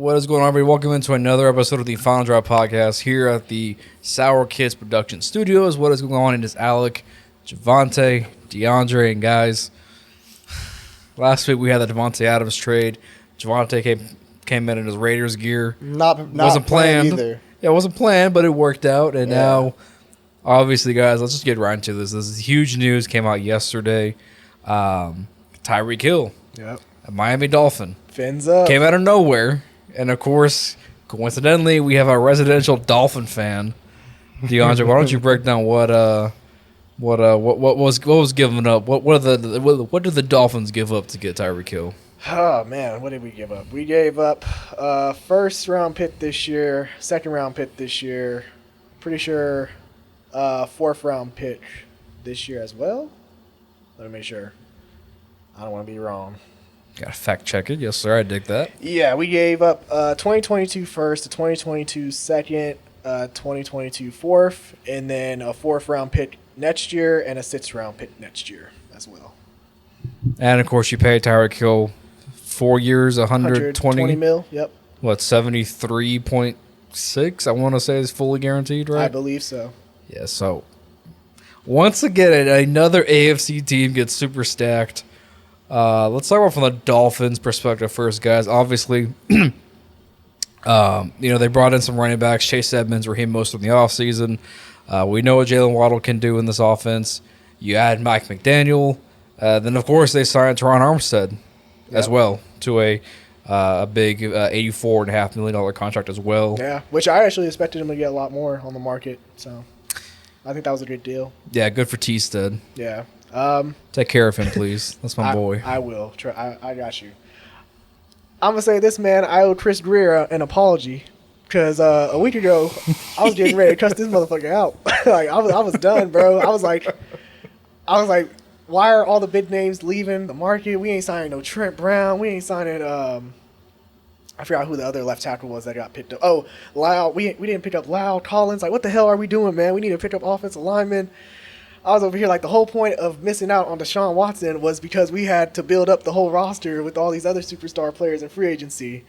What is going on, everybody? Welcome into another episode of the Final Drop Podcast here at the Sour Kids Production Studios. What is going on? It is Alec, Javante, DeAndre, and guys. Last week we had the Davante Adams trade. Javante came in his Raiders gear. Wasn't planned either. Yeah, it wasn't planned, but it worked out. And now, obviously, guys, let's just get right into this. This is huge news. Came out yesterday. Tyreek Hill, a Miami Dolphin, fins up, came out of nowhere. And, of course, coincidentally, we have a residential Dolphin fan. DeAndre, why don't you break down what was given up? What did the Dolphins give up to get Tyreek Hill? Oh, man, what did we give up? We gave up first-round pick this year, second-round pick this year, pretty sure fourth-round pick this year as well. Let me make sure. I don't want to be wrong. Got to fact check it. Yes, sir. I dig that. Yeah, we gave up 2022 first, a 2022 second, 2022 fourth, and then a fourth-round pick next year and a sixth-round pick next year as well. And, of course, you pay Tyreek Hill 4 years, 120 mil. Yep. What, 73.6, I want to say, is fully guaranteed, right? I believe so. Yeah, so once again, another AFC team gets super stacked. Let's talk about from the Dolphins' perspective first, guys. Obviously, they brought in some running backs. Chase Edmonds, Raheem Mostert in the offseason. We know what Jalen Waddle can do in this offense. You add Mike McDaniel. Then, of course, they signed Teron Armstead as well to a big $84.5 million contract as well. Yeah, which I actually expected him to get a lot more on the market. So I think that was a good deal. Yeah, good for T-Stead. Yeah. Take care of him, please. That's my boy. I will. I got you. I'm going to say this, man. I owe Chris Greer an apology because a week ago, I was getting ready to cuss this motherfucker out. Like I was done, bro. I was like, why are all the big names leaving the market? We ain't signing no Trent Brown. We ain't signing I forgot who the other left tackle was that got picked up. Oh, Lau. We didn't pick up Lau Collins. Like, what the hell are we doing, man? We need to pick up offensive linemen. I was over here like the whole point of missing out on Deshaun Watson was because we had to build up the whole roster with all these other superstar players in free agency.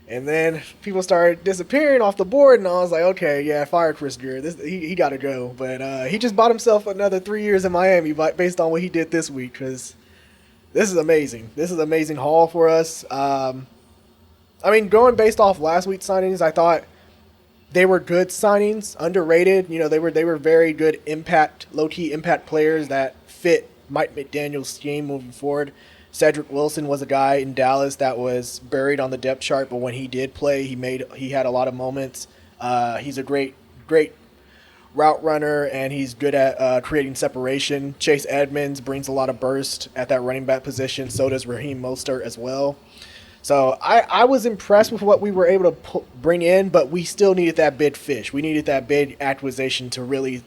And then people started disappearing off the board, and I was like, okay, yeah, fire Chris Greer. He got to go. But he just bought himself another 3 years in Miami based on what he did this week because this is amazing. This is an amazing haul for us. Going based off last week's signings, I thought they were good signings, underrated. They were very good impact, low-key impact players that fit Mike McDaniel's scheme moving forward. Cedric Wilson was a guy in Dallas that was buried on the depth chart, but when he did play, he had a lot of moments. He's a great route runner, and he's good at creating separation. Chase Edmonds brings a lot of burst at that running back position. So does Raheem Mostert as well. So I was impressed with what we were able to bring in, but we still needed that big fish. We needed that big acquisition to really,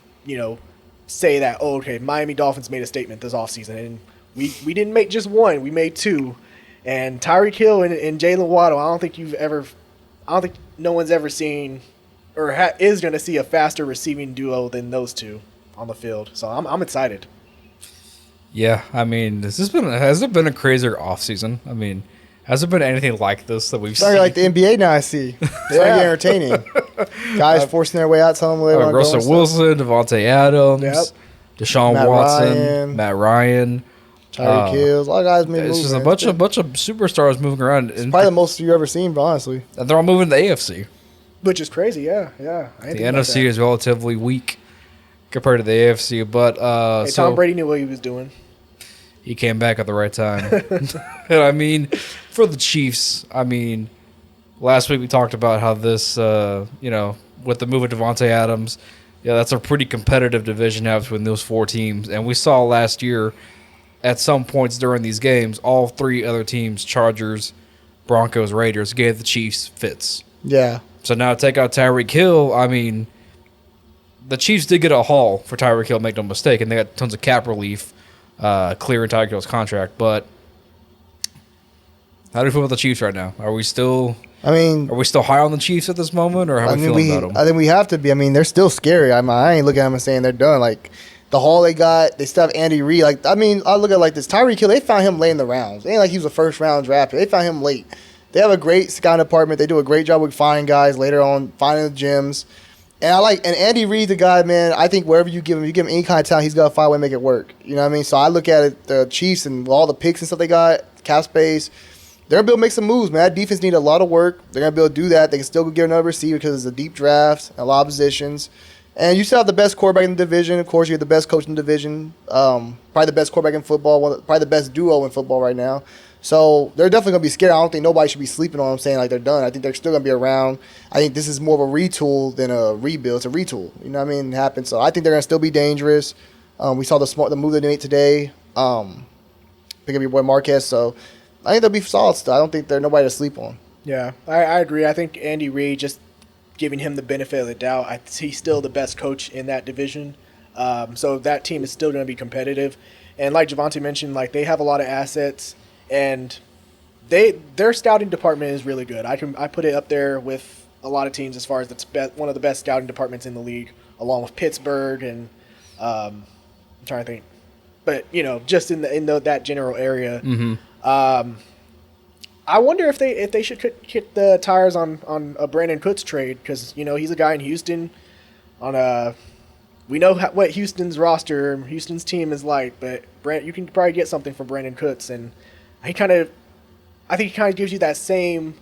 say that, oh, okay, Miami Dolphins made a statement this offseason. And we didn't make just one. We made two. And Tyreek Hill and Jalen Waddle, I don't think no one's ever seen or is going to see a faster receiving duo than those two on the field. So I'm excited. Yeah, has it been a crazier offseason? Has it been anything like this that we've seen? Like the NBA now I see. It's very entertaining. Guys forcing their way out, telling them they want to Russell Wilson, Davante Adams, Deshaun Watson, Ryan, Matt Ryan. Tyreek Hill. A lot of guys moving. It's just a bunch of superstars moving around. It's probably the most you've ever seen, honestly. And they're all moving to the AFC. Which is crazy, yeah. The NFC is relatively weak compared to the AFC, but Tom Brady knew what he was doing. He came back at the right time. And for the Chiefs, last week we talked about how this, with the move of Davante Adams, that's a pretty competitive division now between those four teams. And we saw last year at some points during these games, all three other teams, Chargers, Broncos, Raiders, gave the Chiefs fits. Yeah. So now take out Tyreek Hill, the Chiefs did get a haul for Tyreek Hill, make no mistake, and they got tons of cap relief clearing Tyreek Hill's contract. But how do you feel about the Chiefs right now? Are we still high on the Chiefs at this moment, or how are we feeling about them? I think we have to be. They're still scary. I ain't looking at them and saying they're done. Like, the haul they got, they still have Andy Reid. I look at it like this. Tyreek Hill, they found him late in the rounds. It ain't like he was a first-round draft pick. They found him late. They have a great scouting department. They do a great job with finding guys later on, finding the gyms. And Andy Reid's a guy, man, I think wherever you give him any kind of talent, he's going to find a way to make it work. You know what I mean? So I look at it, the Chiefs and all the picks and stuff they got, cap space, they're going to be able to make some moves, man. That defense needs a lot of work. They're going to be able to do that. They can still go get another receiver because it's a deep draft, a lot of positions. And you still have the best quarterback in the division. Of course, you have the best coach in the division. Probably the best quarterback in football. Probably the best duo in football right now. So they're definitely going to be scared. I don't think nobody should be sleeping on them saying like they're done. I think they're still going to be around. I think this is more of a retool than a rebuild. It's a retool. You know what I mean? It happened. So I think they're going to still be dangerous. We saw the move that they made today. Pick up your boy Marquez. So I think they'll be solid still. I don't think they're nobody to sleep on. Yeah, I agree. I think Andy Reid, just giving him the benefit of the doubt, he's still the best coach in that division. So that team is still going to be competitive. And like Javonte mentioned, like they have a lot of assets. And their scouting department is really good. I put it up there with a lot of teams as far as one of the best scouting departments in the league, along with Pittsburgh and I'm trying to think, but just in that general area. Mm-hmm. I wonder if they should kick the tires on a Brandon Cooks trade because he's a guy in Houston we know what Houston's team is like, but you can probably get something from Brandon Cooks and. I think he kind of gives you that same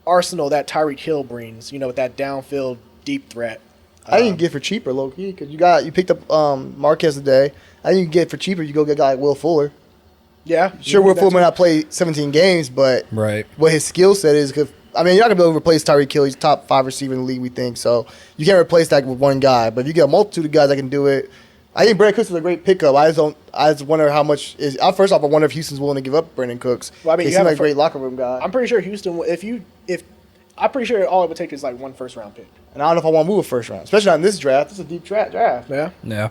arsenal that Tyreek Hill brings, with that downfield deep threat. I think you can get for cheaper, low key, because you picked up Marquez today. I think you can get for cheaper. You go get a guy like Will Fuller. Yeah, sure. Will Fuller might not play 17 games, but what his skill set is. Cause, you're not gonna be able to replace Tyreek Hill. He's top 5 receiver in the league, we think. So you can't replace that with one guy. But if you get a multitude of guys that can do it. I think Brandon Cooks is a great pickup. I just wonder how much is. First off, I wonder if Houston's willing to give up Brandon Cooks. Well, he seems like a great locker room guy. I'm pretty sure Houston. I'm pretty sure all it would take is like one first round pick. And I don't know if I want to move a first round, especially on this draft. This is a deep draft. Yeah. You know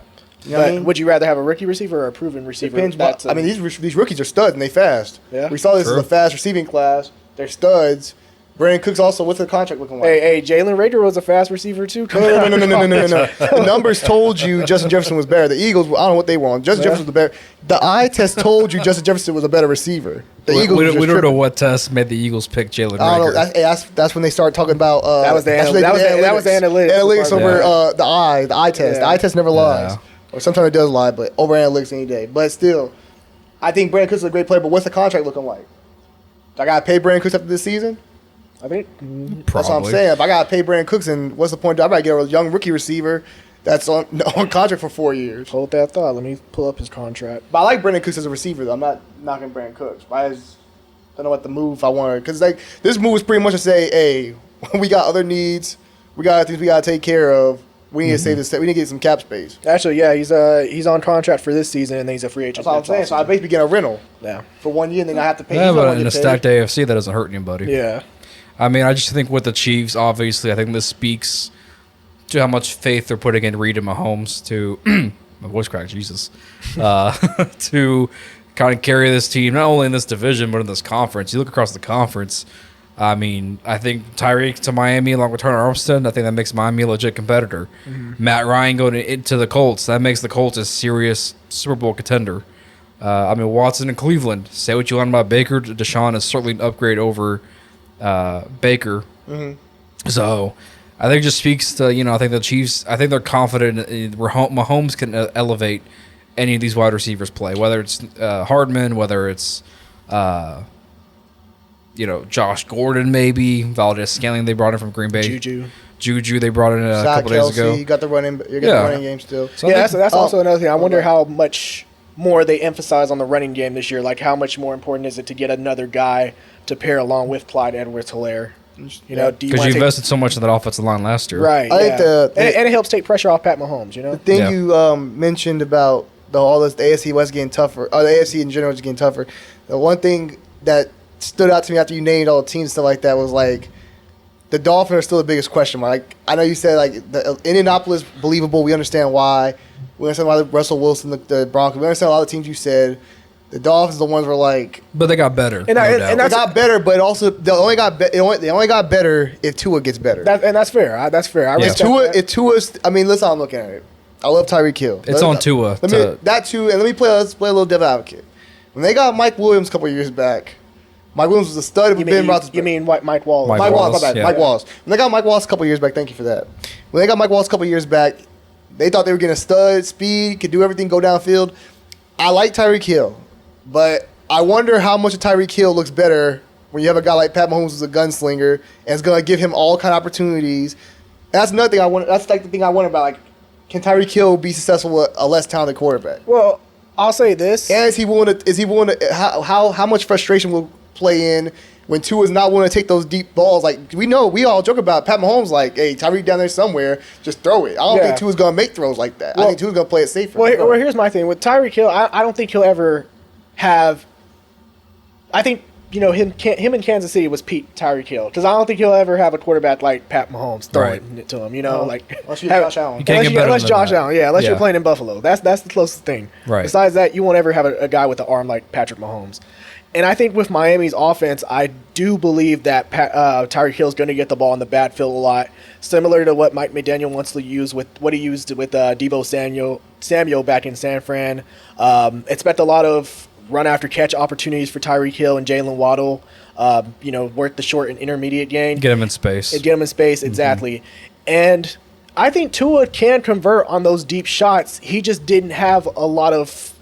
what I mean? Would you rather have a rookie receiver or a proven receiver? Depends. These rookies are studs and they fast. Yeah. We saw this as a fast receiving class. They're studs. Brandon Cooks also, what's the contract looking like? Hey, Jalen Reagor was a fast receiver too. No. The numbers told you Justin Jefferson was better. The Eagles, I don't know what they want. Justin Jefferson was better. The eye test told you Justin Jefferson was a better receiver. We don't know what test made the Eagles pick Jalen Reagor. I don't know. That's when they started talking about. That was the analytics. Analytics over the eye test. Yeah. The eye test never lies. Or sometimes it does lie, but over analytics any day. But still, I think Brandon Cooks is a great player, but what's the contract looking like? Do I got to pay Brandon Cooks after this season? I think that's what I'm saying. If I got to pay Brandon Cooks, and what's the point? I might get a young rookie receiver that's on contract for 4 years. Hold that thought. Let me pull up his contract. But I like Brandon Cooks as a receiver, though. I'm not knocking Brandon Cooks. But I don't know what the move I wanted. Because this move is pretty much to say, hey, we got other needs. We got things we got to take care of. We need to save this. We need to get some cap space. Actually, yeah, he's on contract for this season, and then he's a free agent. That's what I'm saying. So I basically get a rental. Yeah. For 1 year, and then I have to pay. Yeah, but in a stacked AFC, that doesn't hurt anybody. Yeah. I mean, I just think with the Chiefs, obviously, I think this speaks to how much faith they're putting in Reid and Mahomes to my voice cracked, Jesus, to kind of carry this team not only in this division but in this conference. You look across the conference. I mean, I think Tyreek to Miami along with Turner Armstead, I think that makes Miami a legit competitor. Mm-hmm. Matt Ryan going into the Colts, that makes the Colts a serious Super Bowl contender. I mean, Watson in Cleveland. Say what you want about Baker. Deshaun is certainly an upgrade over Baker. Mm-hmm. So I think it just speaks to, I think the Chiefs, I think they're confident Mahomes can elevate any of these wide receivers play, whether it's Hardman, whether it's Josh Gordon, maybe Valdez-Scantling they brought in from Green Bay. Juju they brought in a couple days ago. You got the running game still. So that's also another thing. I wonder how much more they emphasize on the running game this year. Like, how much more important is it to get another guy to pair along with Clyde Edwards-Helaire? Because you invested so much in that offensive line last year, right? I think and it helps take pressure off Pat Mahomes. The thing you mentioned about the AFC West getting tougher, or the AFC in general is getting tougher. The one thing that stood out to me after you named all the teams and stuff like that was like the Dolphins are still the biggest question mark. Like, I know you said like the Indianapolis believable. We understand why. We understand why Russell Wilson, the Broncos. We understand a lot of teams you said. The Dolphins, the ones were like, but they got better. And they got better, but also they only got better if Tua gets better. That's fair. That's fair. If Tua's, I mean, listen, I'm looking at it. I love Tyreek Hill. It's on Tua. That too, and let's play a little devil advocate. When they got Mike Williams a couple of years back, Mike Williams was a stud with Ben Roethlisberger. You mean what, Mike Wallace? Mike Mike Wallace, my Wallace, bad. yeah. Mike Wallace. When they got Mike Wallace a couple years back, thank you for that. When they got Mike Wallace a couple years back, they thought they were getting a stud, speed, could do everything, go downfield. I like Tyreek Hill, but I wonder how much of Tyreek Hill looks better when you have a guy like Pat Mahomes who's a gunslinger and is going to give him all kind of opportunities. And that's another thing I want. That's like the thing I wonder about. Like, can Tyreek Hill be successful with a less talented quarterback? Well, I'll say this. And is he willing to? How much frustration will play in when Tua is not willing to take those deep balls? Like we all joke about Pat Mahomes. Like, hey, Tyreek down there somewhere, just throw it. I don't think Tua's gonna make throws like that. I think Tua's gonna play it safer. Well, here's my thing with Tyreek Hill. I don't think he'll ever have. I think him in Kansas City was Pete Tyreek Hill because I don't think he'll ever have a quarterback like Pat Mahomes throwing it to him. Unless you're Josh Allen. You can't get better unless than Josh that. Allen, unless you're playing in Buffalo. That's the closest thing. Right. Besides that, you won't ever have a guy with an arm like Patrick Mahomes. And I think with Miami's offense, I do believe that Tyreek Hill is going to get the ball in the backfield a lot, similar to what Mike McDaniel wants to use with what he used with Deebo Samuel back in San Fran. Expect a lot of run after catch opportunities for Tyreek Hill and Jalen Waddle. Work the short and intermediate game. Get him in space. Exactly. And I think Tua can convert on those deep shots. He just didn't have a lot of.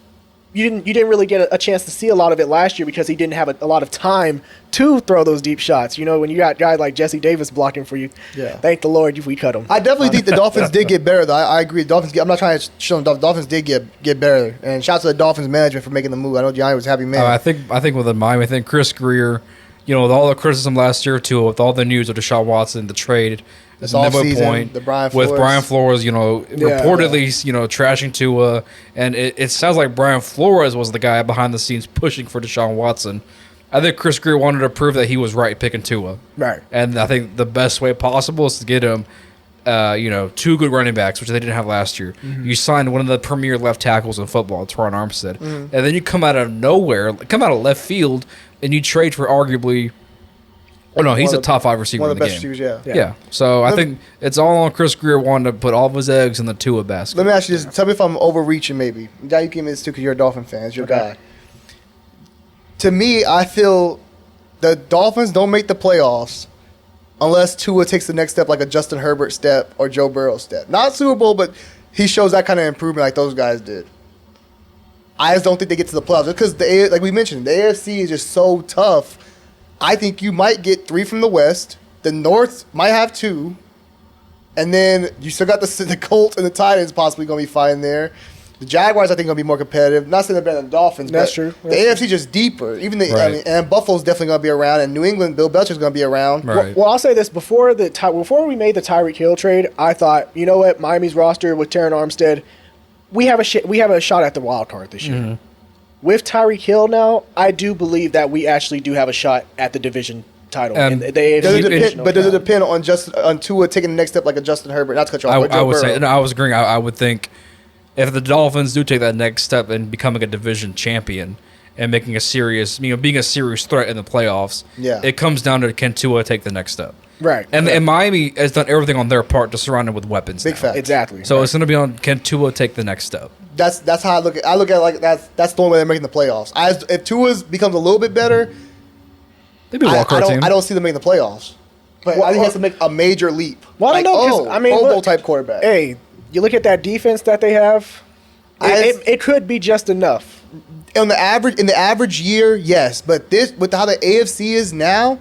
You didn't really get a chance to see a lot of it last year because he didn't have a lot of time to throw those deep shots. When you got guys like Jesse Davis blocking for you, thank the Lord we cut him. I definitely think the Dolphins did get better, though. I agree. I'm not trying to show them. Dolphins did get better. And shout out to the Dolphins management for making the move. I know Gianni was a happy man. I think with the Miami, I think Chris Greer, with all the criticism last year too, with all the news of Deshaun Watson, the trade, this offseason, the Brian Flores. with Brian Flores, reportedly, trashing Tua, and it sounds like Brian Flores was the guy behind the scenes pushing for Deshaun Watson. I think Chris Greer wanted to prove that he was right picking Tua. Right. And I think the best way possible is to get him, two good running backs, which they didn't have last year. Mm-hmm. You signed one of the premier left tackles in football, Teron Armstead. Mm-hmm. And then you come out of nowhere, come out of left field, and you trade for arguably... Oh, no, he's a top 5 receiver in the game. Receivers, yeah. So I think it's all on Chris Greer wanting to put all of his eggs in the Tua basket. Let me ask you this. Tell me if I'm overreaching, maybe. Now you give me this, too, because you're a Dolphin fan. It's your guy. To me, I feel the Dolphins don't make the playoffs unless Tua takes the next step, like a Justin Herbert step or Joe Burrow step. Not Super Bowl, but he shows that kind of improvement like those guys did. I just don't think they get to the playoffs because, like we mentioned, the AFC is just so tough. I think you might get 3 from the West. The North might have 2. And then you still got the Colts and the Titans possibly going to be fighting there. The Jaguars, I think, going to be more competitive. Not saying they're better than the Dolphins, That's but true. the AFC just deeper. And Buffalo's definitely going to be around. And New England, Bill Belichick's going to be around. Right. Well, I'll say this. Before we made the Tyreek Hill trade, I thought, you know what, Miami's roster with Teron Armstead, we have a shot at the wild card this year. Mm-hmm. With Tyreek Hill now, I do believe that we actually do have a shot at the division title. And the AFC does it depend on Tua taking the next step like a Justin Herbert? Not to cut you off. I would say, I was agreeing. I would think if the Dolphins do take that next step and becoming a division champion and making a serious, being a serious threat in the playoffs, it comes down to can Tua take the next step. Right. And Miami has done everything on their part to surround him with weapons. Big fact. Exactly. So it's going to be on can Tua take the next step. That's how I look at it. I look at it like that's the only way they're making the playoffs. If Tua becomes a little bit better, they'd be a wild card team. I don't see them making the playoffs. But I think he has to make a major leap. Well, I don't know. Pro Bowl type quarterback. Hey, you look at that defense that they have. It could be just enough. In the average year, yes. But with how the AFC is now,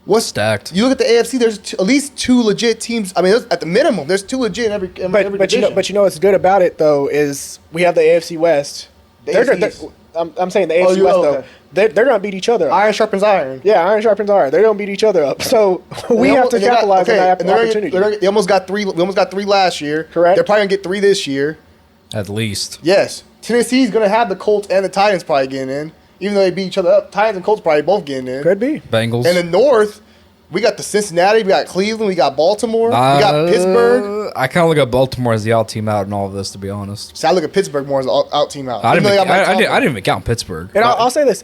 what's stacked? You look at the AFC. There's at least 2 legit teams. I mean, at the minimum, there's 2 legit in every division. But what's good about it though is we have the AFC West. I'm saying the AFC West though. They're gonna beat each other up. Iron sharpens iron. Yeah, iron sharpens iron. They're gonna beat each other up. So we have to capitalize on that opportunity. They almost got 3. We almost got 3 last year. Correct. They're probably gonna get 3 this year. At least. Yes. Tennessee's gonna have the Colts and the Titans probably getting in, even though they beat each other up. Titans and Colts probably both getting in. Could be. Bengals. And the North, we got the Cincinnati, we got Cleveland, we got Baltimore, we got Pittsburgh. I kind of look at Baltimore as the out team out in all of this, to be honest. So I look at Pittsburgh more as the out team out. I didn't even count Pittsburgh. And I'll say this.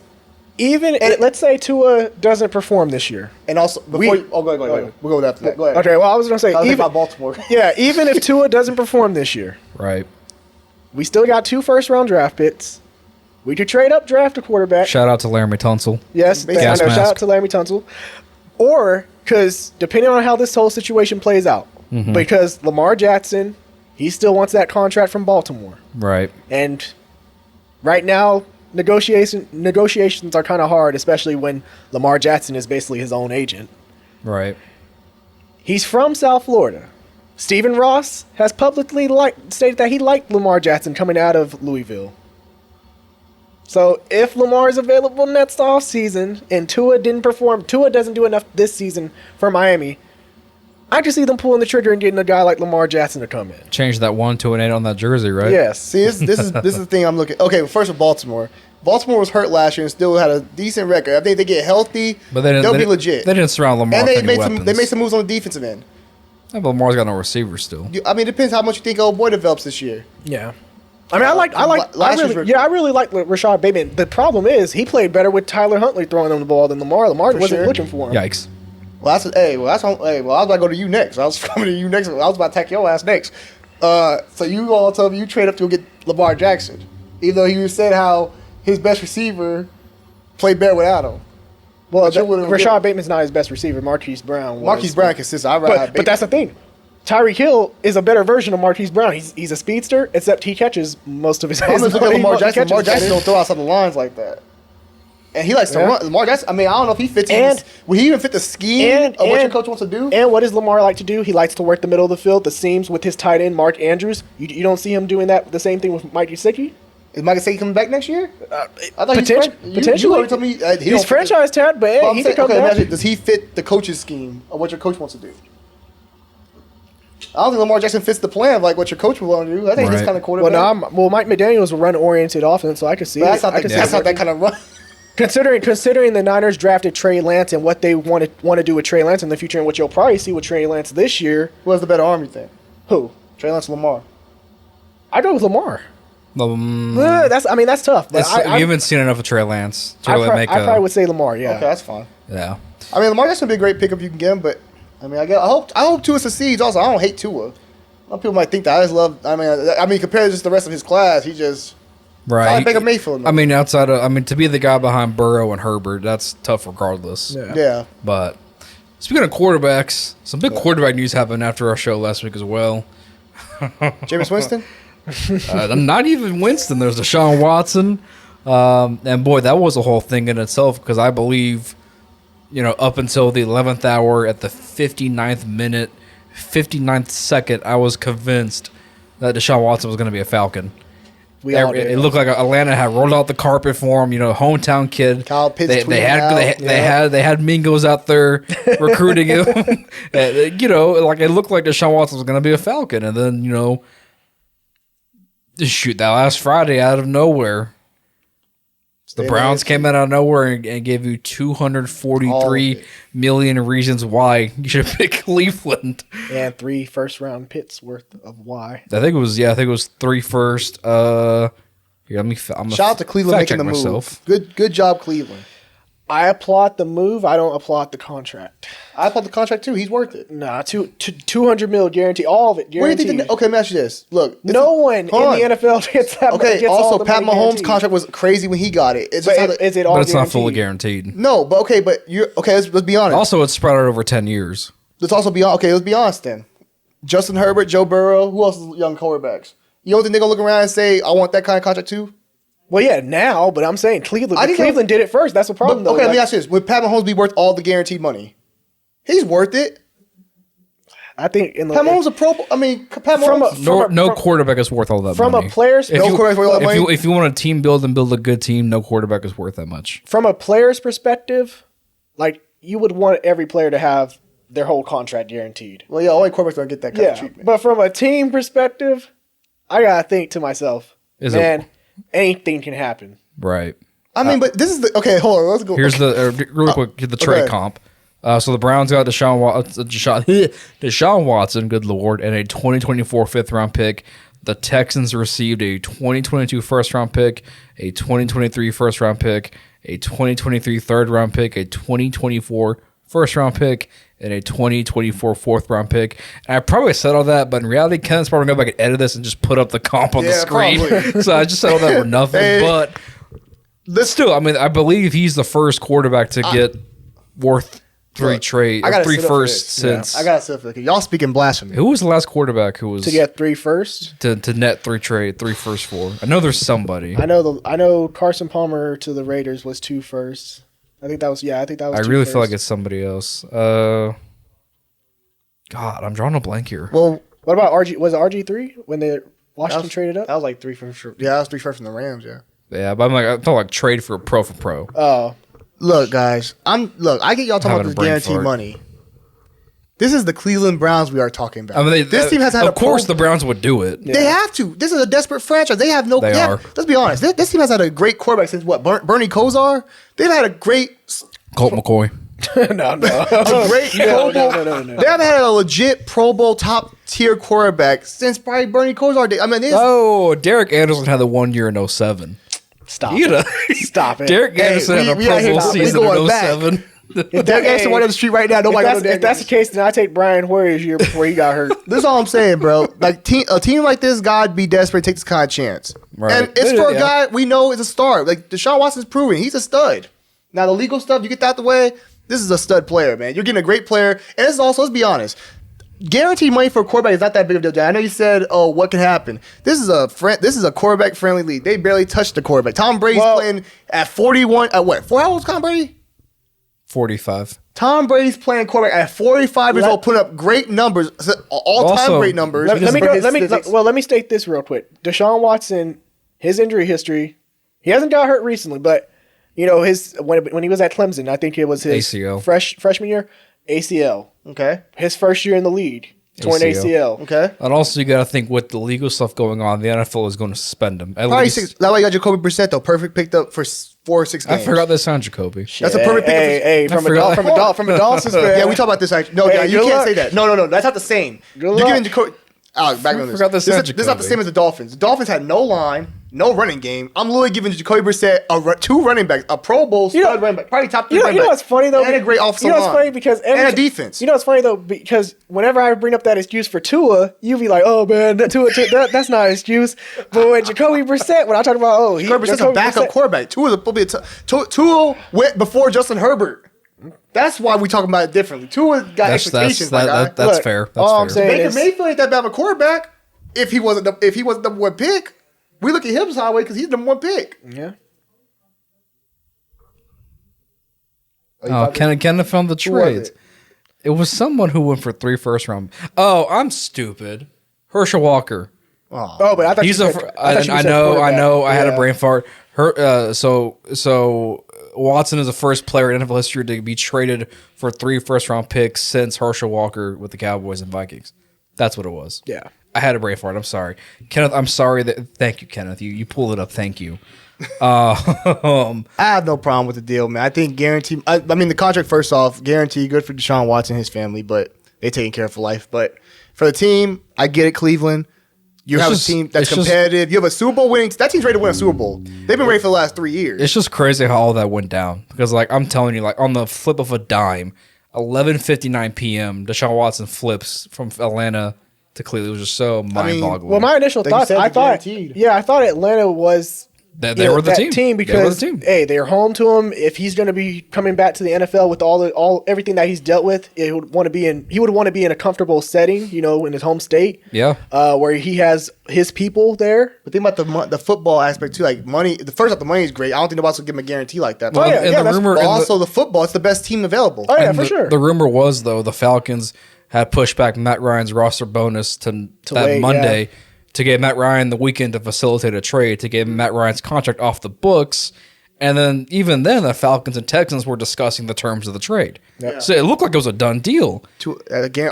Let's say Tua doesn't perform this year. And also, go ahead. We'll go with that. Go ahead. Okay, well, I was going to say, even about Baltimore. Yeah, even if Tua doesn't perform this year. Right. We still got 2 first-round draft picks. We could trade up, draft a quarterback. Shout out to Laramie Tunsil. Yes, I know. Gas Shout mask. out to Laramie Tunsil. Or, because depending on how this whole situation plays out, because Lamar Jackson, he still wants that contract from Baltimore. Right. And right now, negotiations are kind of hard, especially when Lamar Jackson is basically his own agent. Right. He's from South Florida. Stephen Ross has publicly stated that he liked Lamar Jackson coming out of Louisville. So if Lamar is available next offseason and Tua doesn't do enough this season for Miami, I can see them pulling the trigger and getting a guy like Lamar Jackson to come in. Change that 1 to an 8 on that jersey, right? Yes. See, this is the thing I'm looking. Okay, well, first of Baltimore. Baltimore was hurt last year and still had a decent record. I think they get healthy, But they'll be legit. They didn't surround Lamar And with they any made weapons. they made some moves on the defensive end. Yeah, but Lamar's got no receivers still. I mean, it depends how much you think old boy develops this year. Yeah. I mean, I really like Rashad Bateman. The problem is he played better with Tyler Huntley throwing him the ball than Lamar. Lamar wasn't sure. looking for him. Yikes. Well, I was about to go to you next. I was coming to you next. I was about to attack your ass next. So you all told me you trade up to go get Lamar Jackson, even though you said how his best receiver played better without him. Well, Rashad Bateman's not his best receiver. Marquise Brown was. Marquise Brown consistent. But that's the thing. Tyreek Hill is a better version of Marquise Brown. He's a speedster, except he catches most of his. I'm just looking at Lamar Jackson. Lamar Jackson don't don't throw outside the lines like that. And he likes to run. Lamar Jackson, I mean, I don't know if he fits would he even fit the scheme of what your coach wants to do? And what does Lamar like to do? He likes to work the middle of the field, the seams with his tight end, Mark Andrews. You don't see him doing that, the same thing with Mike Gesicki? Is Mike Gesicki coming back next year? I thought Potentially. You already told me he's franchise tag, but hey, he can come back. Does he fit the coach's scheme of what your coach wants to do? I don't think Lamar Jackson fits the plan of like what your coach would want to do. I think he's kind of quarterback. Well, Mike McDaniels will run oriented offense, so I can see that's not that kind of run. Considering the Niners drafted Trey Lance and what they want to do with Trey Lance in the future, and what you'll probably see with Trey Lance this year. Who has the better arm, you think? Who? Trey Lance or Lamar? I go with Lamar. That's tough. But you haven't seen enough of Trey Lance to really I probably would say Lamar. Yeah. Okay, that's fine. Yeah. I mean, Lamar Jackson would be a great pickup you can get him, but I mean, I hope Tua succeeds. Also, I don't hate Tua. A lot of people might think that I just love. I mean, compared to just the rest of his class, he just. Right. Like Baker Mayfield. I mean, to be the guy behind Burrow and Herbert, that's tough regardless. Yeah. But speaking of quarterbacks, some big quarterback news happened after our show last week as well. Jameis Winston? Not even Winston. There's Deshaun Watson. And boy, that was a whole thing in itself because I believe, up until the 11th hour at the 59th minute, 59th second, I was convinced that Deshaun Watson was going to be a Falcon. It looked like Atlanta had rolled out the carpet for him. Hometown kid. Kyle Pitts they had Mingos out there recruiting him. It looked like Deshaun Watson was going to be a Falcon, and then that last Friday out of nowhere, the Browns came out of nowhere and gave you 243 million reasons why you should pick Cleveland. And 3 first-round picks worth of why. I think it was 3 first. Here, shout out to Cleveland making the move. Good job, Cleveland. I applaud the move. I don't applaud the contract. I applaud the contract too. He's worth it. Nah, $200 million guaranteed. All of it guaranteed. What do you think? Okay, let me ask you this. Look, no one in the NFL gets that. Okay. Also, Pat Mahomes' contract was crazy when he got it. Is it all? But it's guaranteed? not fully guaranteed. No, but okay. But let's be honest. Also, it's spread out over 10 years. Let's be honest then. Justin Herbert, Joe Burrow. Who else is young quarterbacks? You don't think they're gonna look around and say, "I want that kind of contract too"? Well, yeah, now, but I'm saying Cleveland did it first. That's the problem, though. Okay, let me ask you this. Would Pat Mahomes be worth all the guaranteed money? He's worth it. I think Pat Mahomes a pro. I mean, Pat Mahomes. No quarterback is worth all that from money. A player's if you want a team build and build a good team, no quarterback is worth that much. From a player's perspective, like you would want every player to have their whole contract guaranteed. Well, yeah, only quarterbacks don't get that kind of treatment. But from a team perspective, I gotta think to myself, anything can happen. Right. I mean, but this is the okay. Hold on, let's go. Here's really quick the trade comp. So the Browns got Deshaun Watson, good lord, and a 2024 5th-round pick. The Texans received a 2022 first-round pick, a 2023 first-round pick, a 2023 third-round pick, a 2024 first-round pick, and a 2024 4th-round pick. And I probably said all that, but in reality, Ken's probably going to go back and edit this and just put up the comp on the screen. So I just said all that for nothing. But Still, I mean, I believe he's the first quarterback to get worth three firsts since. I gotta sit for y'all speaking blasphemy. Who was the last quarterback who was to get 3 firsts to net three firsts for? I know there's somebody. I know Carson Palmer to the Raiders was 2 firsts. I think that was. I really feel like it's somebody else. God, I'm drawing a blank here. Well, what about RG? Was it RG3 when Washington traded up? That was like 3 firsts. Yeah, that was 3 firsts from the Rams. Yeah. Yeah, but I thought like trade for pro for pro. Oh, look, guys. I get y'all talking about this guaranteed money. This is the Cleveland Browns we are talking about. I mean, this team has had. Of course, the Browns would do it. They have to. This is a desperate franchise. They have no. They are. Let's be honest. This team has had a great quarterback since what? Bernie Kosar. They've had a great. Colt McCoy. no. A great Pro Bowl. No. They haven't had a legit Pro Bowl top tier quarterback since probably Bernie Kosar did. I mean, Derek Anderson had the 1 year in 07. Stop. Stop it. Derek Anderson had a Pro Bowl season in 07. If Derek Anderson went on the street right now, nobody knows. If that's the case, then I take Brian Hoyer's year before he got hurt. This is all I'm saying, bro. Like a team like this, God be desperate, take this kind of chance. Right. And it's for a guy we know is a star. Like Deshaun Watson's proven he's a stud. Now the legal stuff, you get that out the way. This is a stud player, man. You're getting a great player, and this is also, let's be honest. Guaranteed money for a quarterback is not that big of a deal. I know you said, "Oh, what can happen?" This is a quarterback friendly league. They barely touched the quarterback. Tom Brady's playing at 41. At what? 4 hours, Tom Brady? 45. Tom Brady's playing quarterback at 45 years old, putting up great numbers, all-time great numbers. Let me state this real quick. Deshaun Watson, his injury history, he hasn't got hurt recently, but you know when he was at Clemson, I think it was his ACL. freshman year. ACL. Okay. His first year in the league. Torn ACL. Okay. And also, you got to think with the legal stuff going on, the NFL is going to suspend him. Probably 6. That way you got Jacoby Brissett, though. Perfect picked up for 4 or 6 games. I forgot they signed Jacoby. That's a perfect pick. Hey, from a Dolphins fan. Yeah, we talk about this. Actually. No, you can't say that. No. That's not the same. You're giving Jacoby. Back on this. This is not the same as the Dolphins. The Dolphins had no line, no running game. I'm literally giving Jacoby Brissett 2 running backs, a Pro Bowl stud running back, probably top 3 running back. You know what's funny though? And a great offensive line. You know what's funny because and a defense. You know what's funny though because whenever I bring up that excuse for Tua, you be like, "Oh man, that's not an excuse." But when Jacoby Brissett, when I talk about Jacoby Brissett's a backup quarterback. Tua went before Justin Herbert. That's why we talking about it differently. Tua got expectations. That's fair. I'm saying Baker Mayfield ain't that bad of a quarterback. If he wasn't the number 1 pick, we look at him sideways because he's the number 1 pick. Yeah. Kenneth found the trade. It was someone who went for 3 first round. Oh, I'm stupid. Herschel Walker. Oh, but I thought I know. I had a brain fart. So Watson is the first player in NFL history to be traded for 3 first round picks since Herschel Walker with the Cowboys and Vikings. That's what it was. Yeah. I had a brain fart. I'm sorry, Kenneth. I'm sorry thank you, Kenneth. You pulled it up. Thank you. I have no problem with the deal, man. I think guarantee. I mean, the contract. First off, guarantee good for Deshaun Watson and his family, but they taking care of for life. But for the team, I get it. Cleveland, you have a team that's competitive. You have a Super Bowl winning. That team's ready to win a Super Bowl. They've been ready for the last 3 years. It's just crazy how all that went down because, like, I'm telling you, like on the flip of a dime, 11:59 p.m. Deshaun Watson flips from Atlanta to Cleveland. It was just so mind-boggling. Well, my initial thoughts, I thought Atlanta was they were the team because hey, they're home to him. If he's going to be coming back to the NFL with everything that he's dealt with, he would want to be in a comfortable setting, you know, in his home state. Yeah, where he has his people there. But think about the football aspect too. Like money, the money is great. I don't think nobody's gonna give him a guarantee like that. Well, the football, it's the best team available. Oh yeah, for sure. The rumor was though the Falcons had pushed back Matt Ryan's roster bonus to that Monday to get Matt Ryan the weekend to facilitate a trade to get Matt Ryan's contract off the books. And then even then, the Falcons and Texans were discussing the terms of the trade. Yeah. So it looked like it was a done deal until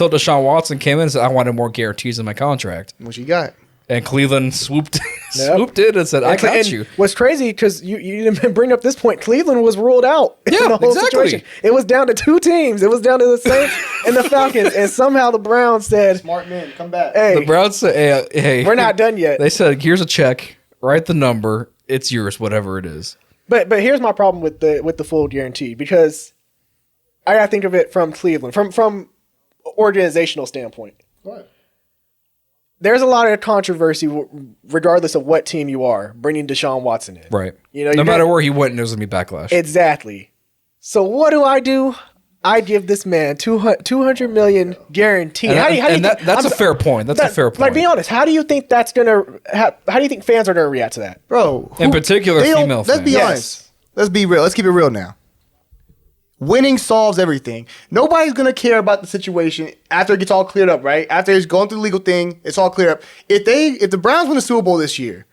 Deshaun Watson came in and said, "I wanted more guarantees in my contract." What you got? And Cleveland swooped in and said, "I got you." What's crazy because you didn't bring up this point. Cleveland was ruled out. Yeah, in the whole situation. It was down to 2 teams. It was down to the Saints and the Falcons, and somehow the Browns said, "Smart men, come back." Hey, the Browns said, "Hey, we're not done yet." They said, "Here's a check. Write the number. It's yours, whatever it is." But here's my problem with the full guarantee because I gotta think of it from Cleveland from organizational standpoint. What? there's a lot of controversy regardless of what team you are, bringing Deshaun Watson in. Right. You know, no matter where he went, there's going to be backlash. Exactly. So what do? I give this man $200 million guaranteed. That's a fair point. That's a fair point. Like, be honest. How do you think that's gonna? How do you think fans are gonna react to that, bro? In particular, female fans. Let's be honest. Let's be real. Let's keep it real now. Winning solves everything. Nobody's gonna care about the situation after it gets all cleared up, right? After it's going through the legal thing, it's all cleared up. If the Browns win the Super Bowl this year,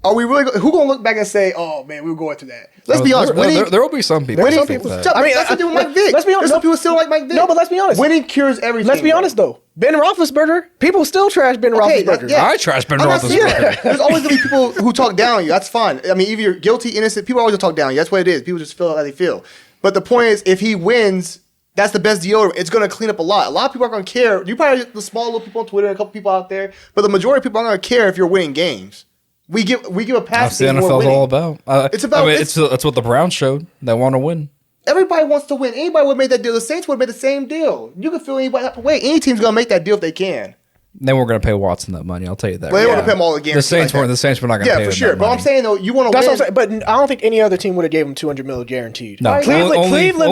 are we really? Who gonna look back and say, "Oh man, we were going through that"? Let's be honest. There will be some people. Some people. I mean, that's what they do with Mike Vick. Let's be honest. There's some people still like Mike Vick. No, but let's be honest. Winning cures everything. Let's be honest though. Ben Roethlisberger, people still trash Ben Roethlisberger. Yeah. I trash Ben Roethlisberger. There's always gonna be people who talk down on you. That's fine. I mean, either you're guilty, innocent. People always talk down on you. That's what it is. People just feel how they feel. But the point is, if he wins, that's the best deodorant. It's going to clean up a lot. A lot of people are going to care. You probably the small little people on Twitter, a couple people out there, but the majority of people are going to care if you're winning games. We give a pass. That's the NFL's all about. It's about. It's what the Browns showed. They want to win. Everybody wants to win. Anybody would make that deal. The Saints would have made the same deal. You can feel anybody type of way. Any team's going to make that deal if they can. They weren't going to pay Watson that money. I'll tell you that. Well, they want to pay him all again. The Saints weren't not going to pay him. Yeah, for sure. That But money. I'm saying though, you want to win. That's what I'm saying. But I don't think any other team would have gave him $200 million guaranteed. No, Cleveland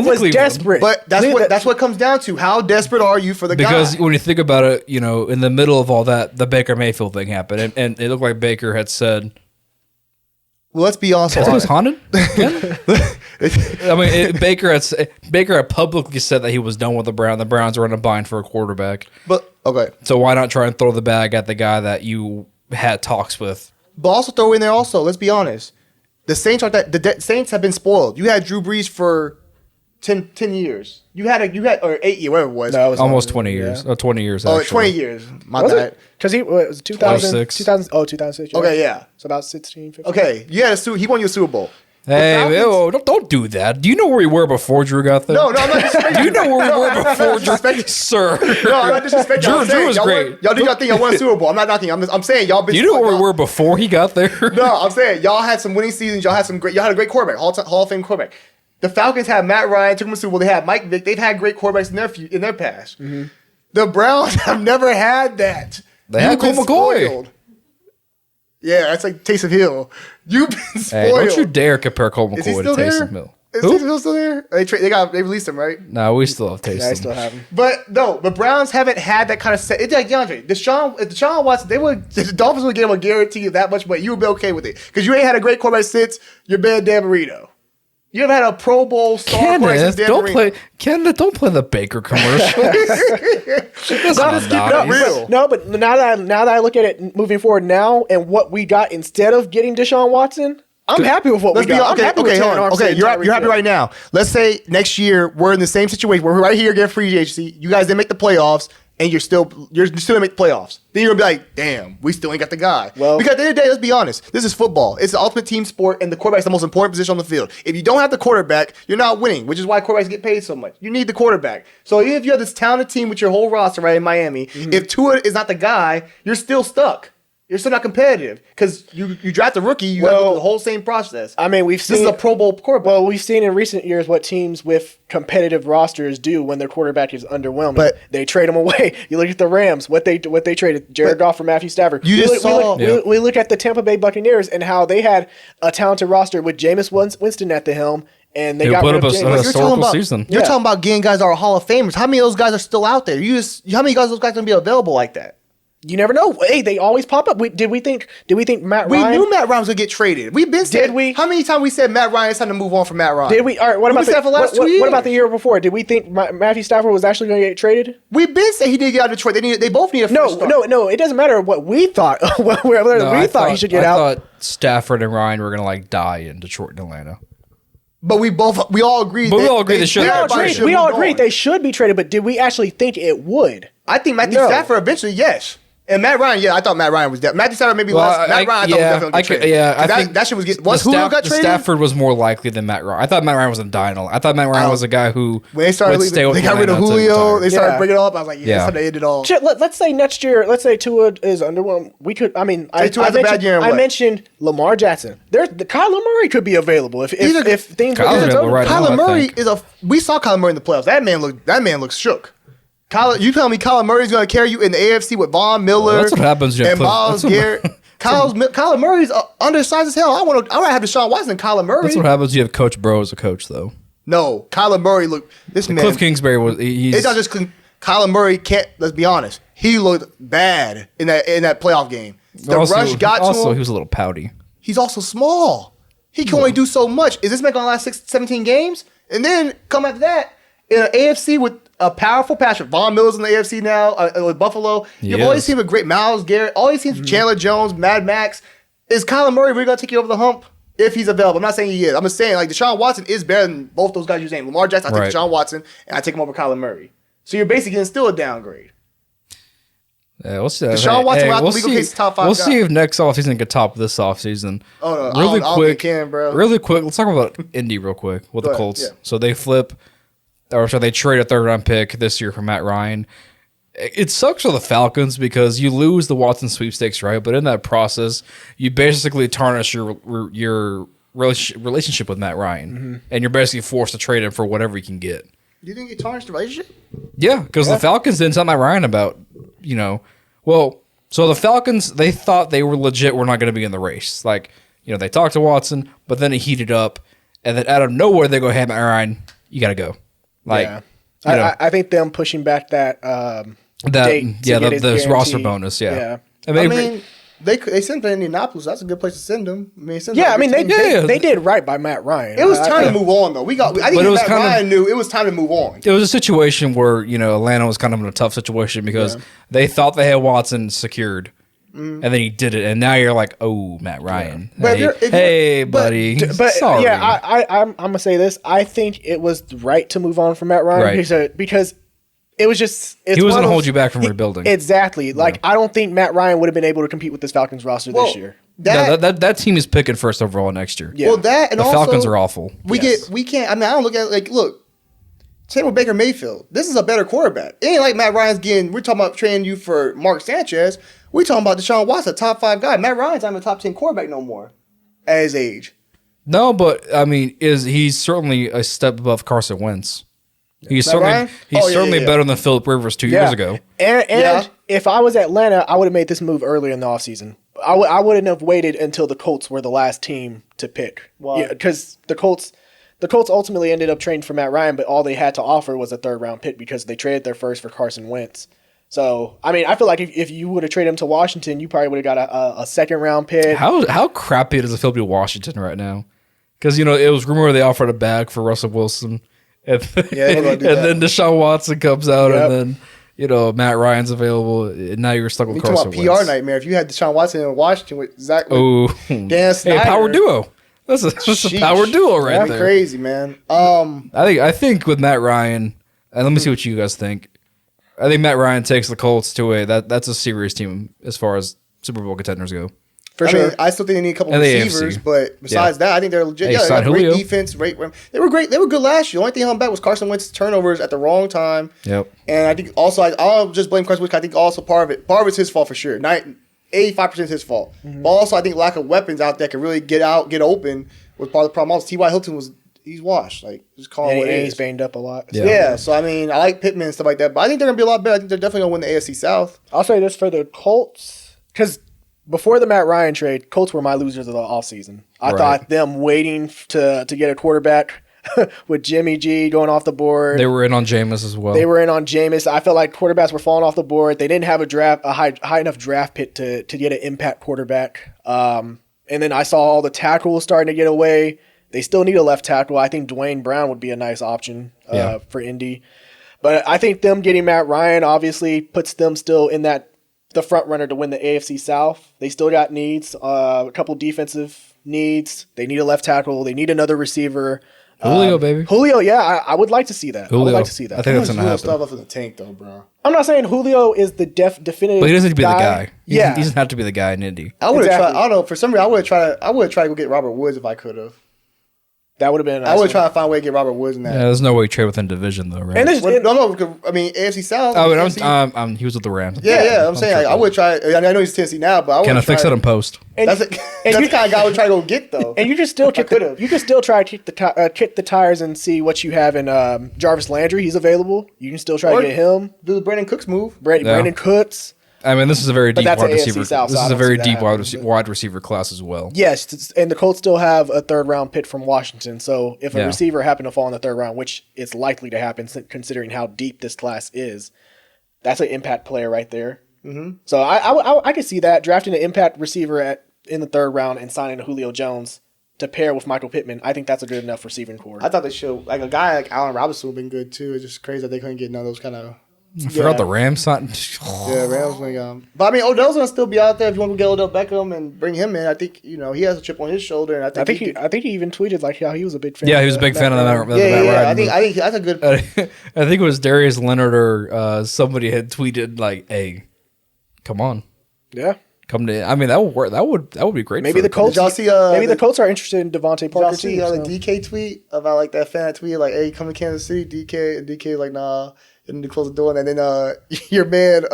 was Cleveland. desperate. But that's what it comes down to. How desperate are you for the guy? Because when you think about it, you know, in the middle of all that, the Baker Mayfield thing happened, and it looked like Baker had said, well, let's be honest. "It was haunted." I mean, Baker had publicly said that he was done with the Browns. The Browns were in a bind for a quarterback. But okay, so why not try and throw the bag at the guy that you had talks with? But also throw in there. Also, let's be honest. The Saints aren't that. The Saints have been spoiled. You had Drew Brees for 10 years. You had or 8 years, whatever it was. No, it was almost 20 years. Yeah. 20 years. Oh, actually. 20 years. My was bad. Because he was 2006. 2006. Okay, yeah. So about 16, 15. Okay, you had he won your Super Bowl. Hey, don't do that. Do you know where we were before Drew got there? No, I'm not disrespecting. Do you know where we were before Drew? Sir. No, I'm not disrespecting. Drew was great. Y'all do y'all thing. Y'all won a Super Bowl. I'm not knocking. I'm saying y'all been. Do you know where we were before he got there? No, I'm saying y'all had some winning seasons. Y'all had a great quarterback, Hall of Fame quarterback. The Falcons had Matt Ryan, took him to the Super Bowl. They had Mike Vick. They've had great quarterbacks in their past. Mm-hmm. The Browns have never had that. They had Colt McCoy. Yeah, that's like Taysom Hill. You've been spoiled. Hey, don't you dare compare Colt McCoy to Taysom Hill. Is Taysom Hill still there? They released him, right? No, we still have Taysom. Yeah, I still have him. But no, the Browns haven't had that kind of set. It's like DeAndre, Deshaun Watson. The Dolphins would give him a guarantee of that much, but you would be okay with it because you ain't had a great quarterback since your bad Dan Marino. You ever had a Pro Bowl star quarterback since Dan Marino? Kenneth, don't play the Baker commercial. No, but now that I look at it moving forward now and what we got instead of getting Deshaun Watson, I'm happy with what we got. Okay, you're happy right now. Let's say next year we're in the same situation. We're right here getting free agency. You guys didn't make the playoffs, and you're still gonna make the playoffs. Then you're gonna be like, damn, we still ain't got the guy. Well, because at the end of the day, let's be honest. This is football. It's the ultimate team sport, and the quarterback's the most important position on the field. If you don't have the quarterback, you're not winning, which is why quarterbacks get paid so much. You need the quarterback. So even if you have this talented team with your whole roster right in Miami, if Tua is not the guy, you're still stuck. You're still not competitive because you draft a rookie. You have the whole same process. I mean, this is a Pro Bowl quarterback. Well, we've seen in recent years what teams with competitive rosters do when their quarterback is underwhelming. But they trade them away. You look at the Rams, what they traded Jared Goff for Matthew Stafford. We look at the Tampa Bay Buccaneers and how they had a talented roster with Jameis Winston at the helm. And they got put up a historical season. You're talking about getting guys that are Hall of Famers. How many of those guys are still out there? How many guys those guys going to be available like that? You never know. Hey, they always pop up. Did we think Matt Ryan? We knew Matt Ryan was gonna get traded. We've been saying. Did we? How many times we said Matt Ryan? It's time to move on from Matt Ryan. Did we? All right. What about the last 2 years? What about the year before? Did we think Matthew Stafford was actually going to get traded? We've been saying he did get out of Detroit. They both need a first start. No. It doesn't matter what we thought. Whether we thought he should get out. I thought Stafford and Ryan were going to die in Detroit and Atlanta. But we all agreed. But we all agreed they should. We all agreed they should be traded. But did we actually think it would? I think Matthew Stafford eventually, yes. And Matt Ryan, I thought Matt Ryan was dead. Matthew Stafford maybe last. Matt Ryan, I thought was definitely traded. I think that shit was getting. Once Julio got traded, Stafford was more likely than Matt Ryan. I thought Matt Ryan wasn't dying. I thought Matt Ryan was a guy who when they started leaving, they got rid of Julio. They started bringing it up. I was like, it's time to end it all. Let's say next year. Let's say Tua is underwhelmed. We could. I mean, I mentioned Lamar Jackson. Kyler Murray could be available if things. Kyler Murray is a. We saw Kyler Murray in the playoffs. That man looks shook. You tell me Kyler Murray's going to carry you in the AFC with Von Miller That's what happens. and Myles Garrett. Kyler Murray's undersized as hell. I want to have Deshaun Watson and Kyler Murray. That's what happens. You have Coach Bro as a coach, though. No, Kyler Murray look. This man. Cliff Kingsbury was. It's not just Kyler Murray. Can't. Let's be honest. He looked bad in that playoff game. The rush got to him. Also, he was a little pouty. He's also small. He can only do so much. Is this man going to last 17 games? And then come after that in an AFC with a powerful passer. Von Miller's in the AFC now with Buffalo. You've always seen with great Myles Garrett. Always seen Chandler Jones, Mad Max. Is Kyler Murray really going to take you over the hump if he's available? I'm not saying he is. I'm just saying like Deshaun Watson is better than both those guys you're saying. Lamar Jackson, I take Deshaun Watson, and I take him over Kyler Murray. So you're basically getting still a downgrade. Yeah, we'll see. Deshaun Watson without the legal case top 5 We'll guy. see if next offseason can top this offseason. Oh, no. Really I don't quick, think can, bro. Really quick. Let's talk about Indy real quick with the Colts. Yeah. So they they trade a 3rd-round pick this year for Matt Ryan. It sucks for the Falcons because you lose the Watson sweepstakes, right? But in that process, you basically tarnish your relationship with Matt Ryan, and you're basically forced to trade him for whatever you can get. You think you tarnished the relationship? Yeah, because the Falcons didn't tell Matt Ryan about, so the Falcons, they thought they were legit, we're not going to be in the race. Like, they talked to Watson, but then it heated up, and then out of nowhere, they go, hey, Matt Ryan, you got to go. Like, I think them pushing back that date the roster bonus, yeah. I mean, they sent to Indianapolis. That's a good place to send them. I mean, they did right by Matt Ryan. It was time to move on, though. I think Matt Ryan knew it was time to move on. It was a situation where Atlanta was kind of in a tough situation because they thought they had Watson secured, and then he did it, and now you're like, oh, Matt Ryan, hey, buddy. But sorry. I'm gonna say this. I think it was right to move on from Matt Ryan because it was just he was going to hold you back from rebuilding. Exactly. Like I don't think Matt Ryan would have been able to compete with this Falcons roster this year. That team is picking first overall next year. Yeah. Well, the Falcons are awful. We can't. I mean, I don't look at it like same with Baker Mayfield. This is a better quarterback. It ain't like Matt Ryan's getting. We're talking about trading you for Mark Sanchez. We're talking about Deshaun Watson, top 5 guy. Matt Ryan's not even a top 10 quarterback no more at his age. No, but I mean, he's certainly a step above Carson Wentz. He's certainly better than Phillip Rivers 2 years ago. And if I was Atlanta, I would have made this move earlier in the offseason. I wouldn't have waited until the Colts were the last team to pick. Why? Because the Colts ultimately ended up trading for Matt Ryan, but all they had to offer was a 3rd-round pick because they traded their first for Carson Wentz. So, I mean, I feel like if you would have traded him to Washington, you probably would have got a 2nd-round pick. How crappy does it feel to be Washington right now? Because, it was rumored they offered a bag for Russell Wilson. And then Deshaun Watson comes out, and then Matt Ryan's available, and now you're stuck with Carson Wentz. PR nightmare. If you had Deshaun Watson in Washington with Zach, Dan Snyder, hey, power duo. That's a power duo right there. That's crazy, man. I think with Matt Ryan, and let me see what you guys think. I think Matt Ryan takes the Colts to that's a serious team as far as Super Bowl contenders go. For sure. I still think they need a couple of receivers, but besides that, I think they're legit. They got great defense. They were great. They were good last year. The only thing held back was Carson Wentz's turnovers at the wrong time. Yep. And I think also, I'll just blame Carson Wentz. I think also part of it's his fault for sure. 85% is his fault. Mm-hmm. But also, I think lack of weapons out there can really get open was part of the problem. Also, T.Y. Hilton he's washed. Like, just call it what it is. He's banged up a lot. Yeah. So, I mean, I like Pittman and stuff like that, but I think they're going to be a lot better. I think they're definitely going to win the AFC South. I'll say this for the Colts, because before the Matt Ryan trade, Colts were my losers of the offseason. I thought them waiting to get a quarterback with Jimmy G going off the board. They were in on Jameis as well. They were in on Jameis. I felt like quarterbacks were falling off the board. They didn't have a high enough draft pick to get an impact quarterback. And then I saw all the tackles starting to get away. They still need a left tackle. I think Dwayne Brown would be a nice option for Indy. But I think them getting Matt Ryan obviously puts them still in the front runner to win the AFC South. They still got needs, a couple defensive needs. They need a left tackle. They need another receiver. Julio, baby. Julio, yeah, I would like to see that. Julio. I would like to see that. I think that's going to happen. Stuff up in the tank, though, bro. I'm not saying Julio is the definitive. But he doesn't have to be the guy. He doesn't have to be the guy in Indy. I would have tried. I don't know. For some reason, I would have tried to go get Robert Woods if I could have. That would have been. I would try to find a way to get Robert Woods in that. Yeah, there's no way you trade within division though, right? And No, I mean AFC South. Oh, and AFC. he was with the Rams. Yeah, I'm saying I would try. I know he's Tennessee now, but I would. Can I fix it in post? That's the kind of guy I would try to go get though. And you can still kick try to kick the tires and see what you have in Jarvis Landry. He's available. You can still try to get him. Do the Brandon Cooks move. Brandon Cooks. I mean, this is a very deep wide receiver. South, this so is a very deep happening, wide receiver class as well. Yes, and the Colts still have a third-round pick from Washington. So if a Yeah. receiver happened to fall in the third round, which is likely to happen considering how deep this class is, that's an impact player right there. Mm-hmm. So I could see that, drafting an impact receiver in the third round and signing a Julio Jones to pair with Michael Pittman. I think that's a good enough receiving core. I thought they should, like a guy like Allen Robinson would have been good too. It's just crazy that they couldn't get none of those kind of. I forgot the Rams signed. Yeah, Rams. Like, but I mean, Odell's gonna still be out there if you want to get Odell Beckham and bring him in. I think he has a chip on his shoulder, and I think he even tweeted like how he was a big fan. Yeah, he was a big fan of that. Yeah. I think that's a good. I think it was Darius Leonard or somebody had tweeted like, "Hey, come on, Yeah. come to." I mean, that would work. That would be great. Maybe the Colts. Did y'all see? Maybe the Colts are interested in Devontae Parker Did y'all see the DK tweet about like that fan tweet like, "Hey, come to Kansas City." DK like, "Nah." And to close the door, and then your man,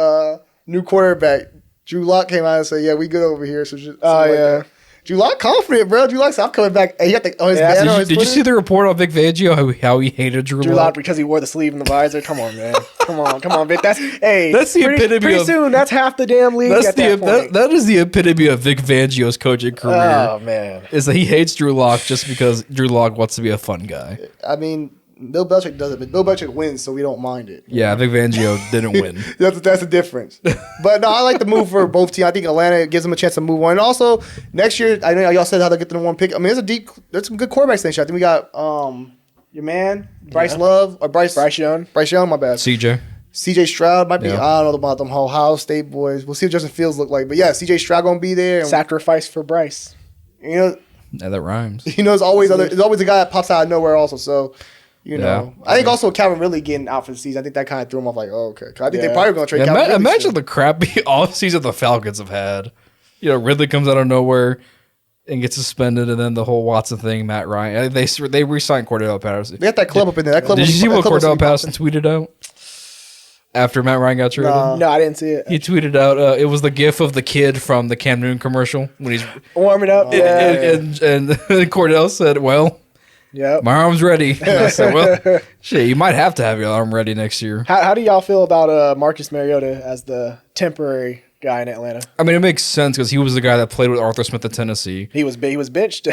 new quarterback, Drew Lock came out and said, "Yeah, we good over here." So yeah, Drew Lock confident, bro. Drew Lock said, "I'm coming back." And he got his banner on his Did you see the report on Vic Fangio how he hated Drew Lock because he wore the sleeve and the visor? Come on, man. Come on, Vic. That's the epitome. Pretty soon, that's half the damn league. That is the epitome of Vic Fangio's coaching career. Oh man, is that he hates Drew Lock just because Drew Lock wants to be a fun guy. I mean. Bill Belichick does it, but Bill Belichick wins, so we don't mind it. Yeah, Vic Fangio didn't win. That's the difference. But no, I like the move for both teams. I think Atlanta gives them a chance to move on. And also, next year, I know y'all said how they get the number one pick. I mean, there's some good quarterbacks next year. I think we got your man, Bryce Love, or Bryce Young, my bad. CJ Stroud might be. Yeah. I don't know about them Ohio State boys. We'll see what Justin Fields look like. But yeah, CJ Stroud gonna be there. And, sacrifice for Bryce. Yeah, that rhymes. There's always a guy that pops out of nowhere also. So. I think also Calvin Ridley getting out for the season. I think that kind of threw him off. Like, oh, okay. I think they're probably going to trade Calvin Ridley. Imagine the crappy offseason the Falcons have had. Ridley comes out of nowhere and gets suspended, and then the whole Watson thing. Matt Ryan, they re-signed Cordell Patterson. They got that club up in there. Did you see what Cordell Patterson tweeted out after Matt Ryan got traded? No, I didn't see it. He tweeted out it was the gif of the kid from the Cam Newton commercial when he's warming up. And Cordell said, "Well." Yeah, my arm's ready. And I said, "Well, shit, you might have to have your arm ready next year." How do y'all feel about Marcus Mariota as the temporary guy in Atlanta? I mean, it makes sense because he was the guy that played with Arthur Smith at Tennessee. He was benched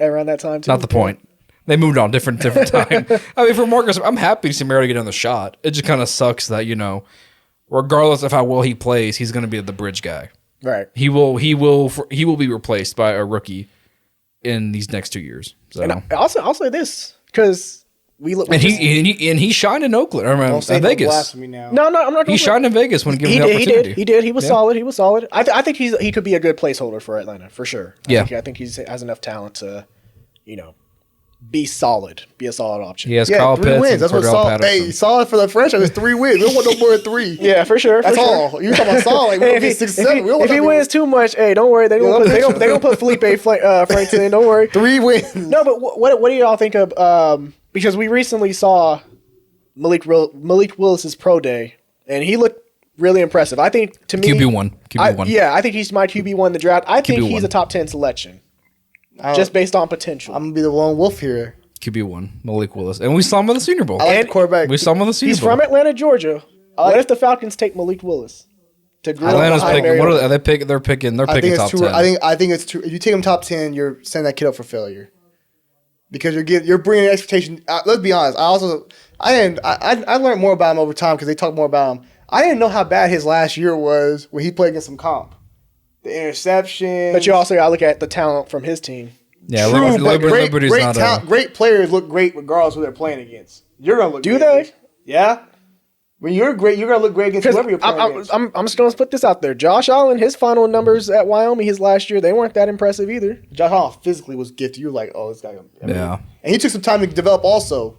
around that time too. Not the point. They moved on different time. I mean, for Marcus, I'm happy to see Mariota get on the shot. It just kind of sucks that regardless of how well he plays, he's going to be the bridge guy. Right. He will be replaced by a rookie in these next 2 years. So. And I'll say this because he shined in Oakland. I remember in Vegas. No, I'm not. He shined in Vegas when given the opportunity. He did. He was solid. I think he could be a good placeholder for Atlanta for sure. I think he has enough talent to, be solid, be a solid option. He has Kyle Pitts wins. That's what solid. Hey, solid for the franchise is 3 wins. We don't want no more than 3. Yeah, for sure. That's all. You talking about solid? Like, if 6, 7. If he wins too much, hey, don't worry. They gonna put Felipe Franks in. Don't worry. 3 wins. No, but what do y'all think of? Because we recently saw Malik Willis's pro day, and he looked really impressive. I think to me, QB1. Yeah, I think he's my QB1 in the draft. I think he's a top 10 selection. Just based on potential. I'm going to be the lone wolf here. QB1, Malik Willis. And we saw him in the Senior Bowl. I like the quarterback. We saw him in the Senior Bowl. He's from Atlanta, Georgia. What if the Falcons take Malik Willis? Atlanta's picking. What are they picking? They're picking top 10. I think it's too. If you take him top 10, you're setting that kid up for failure. Because you're bringing expectation. Let's be honest. I learned more about him over time because they talk more about him. I didn't know how bad his last year was when he played against some comp. The interception. But you also got to look at the talent from his team. Yeah, true, but great players look great regardless of who they're playing against. You're gonna look. Do they? Yeah. When you're great, you're gonna look great against whoever you're playing against. I'm just gonna put this out there. Josh Allen, his final numbers at Wyoming his last year, they weren't that impressive either. Josh Allen physically was gifted. You were like, oh, this guy. Yeah. And he took some time to develop also.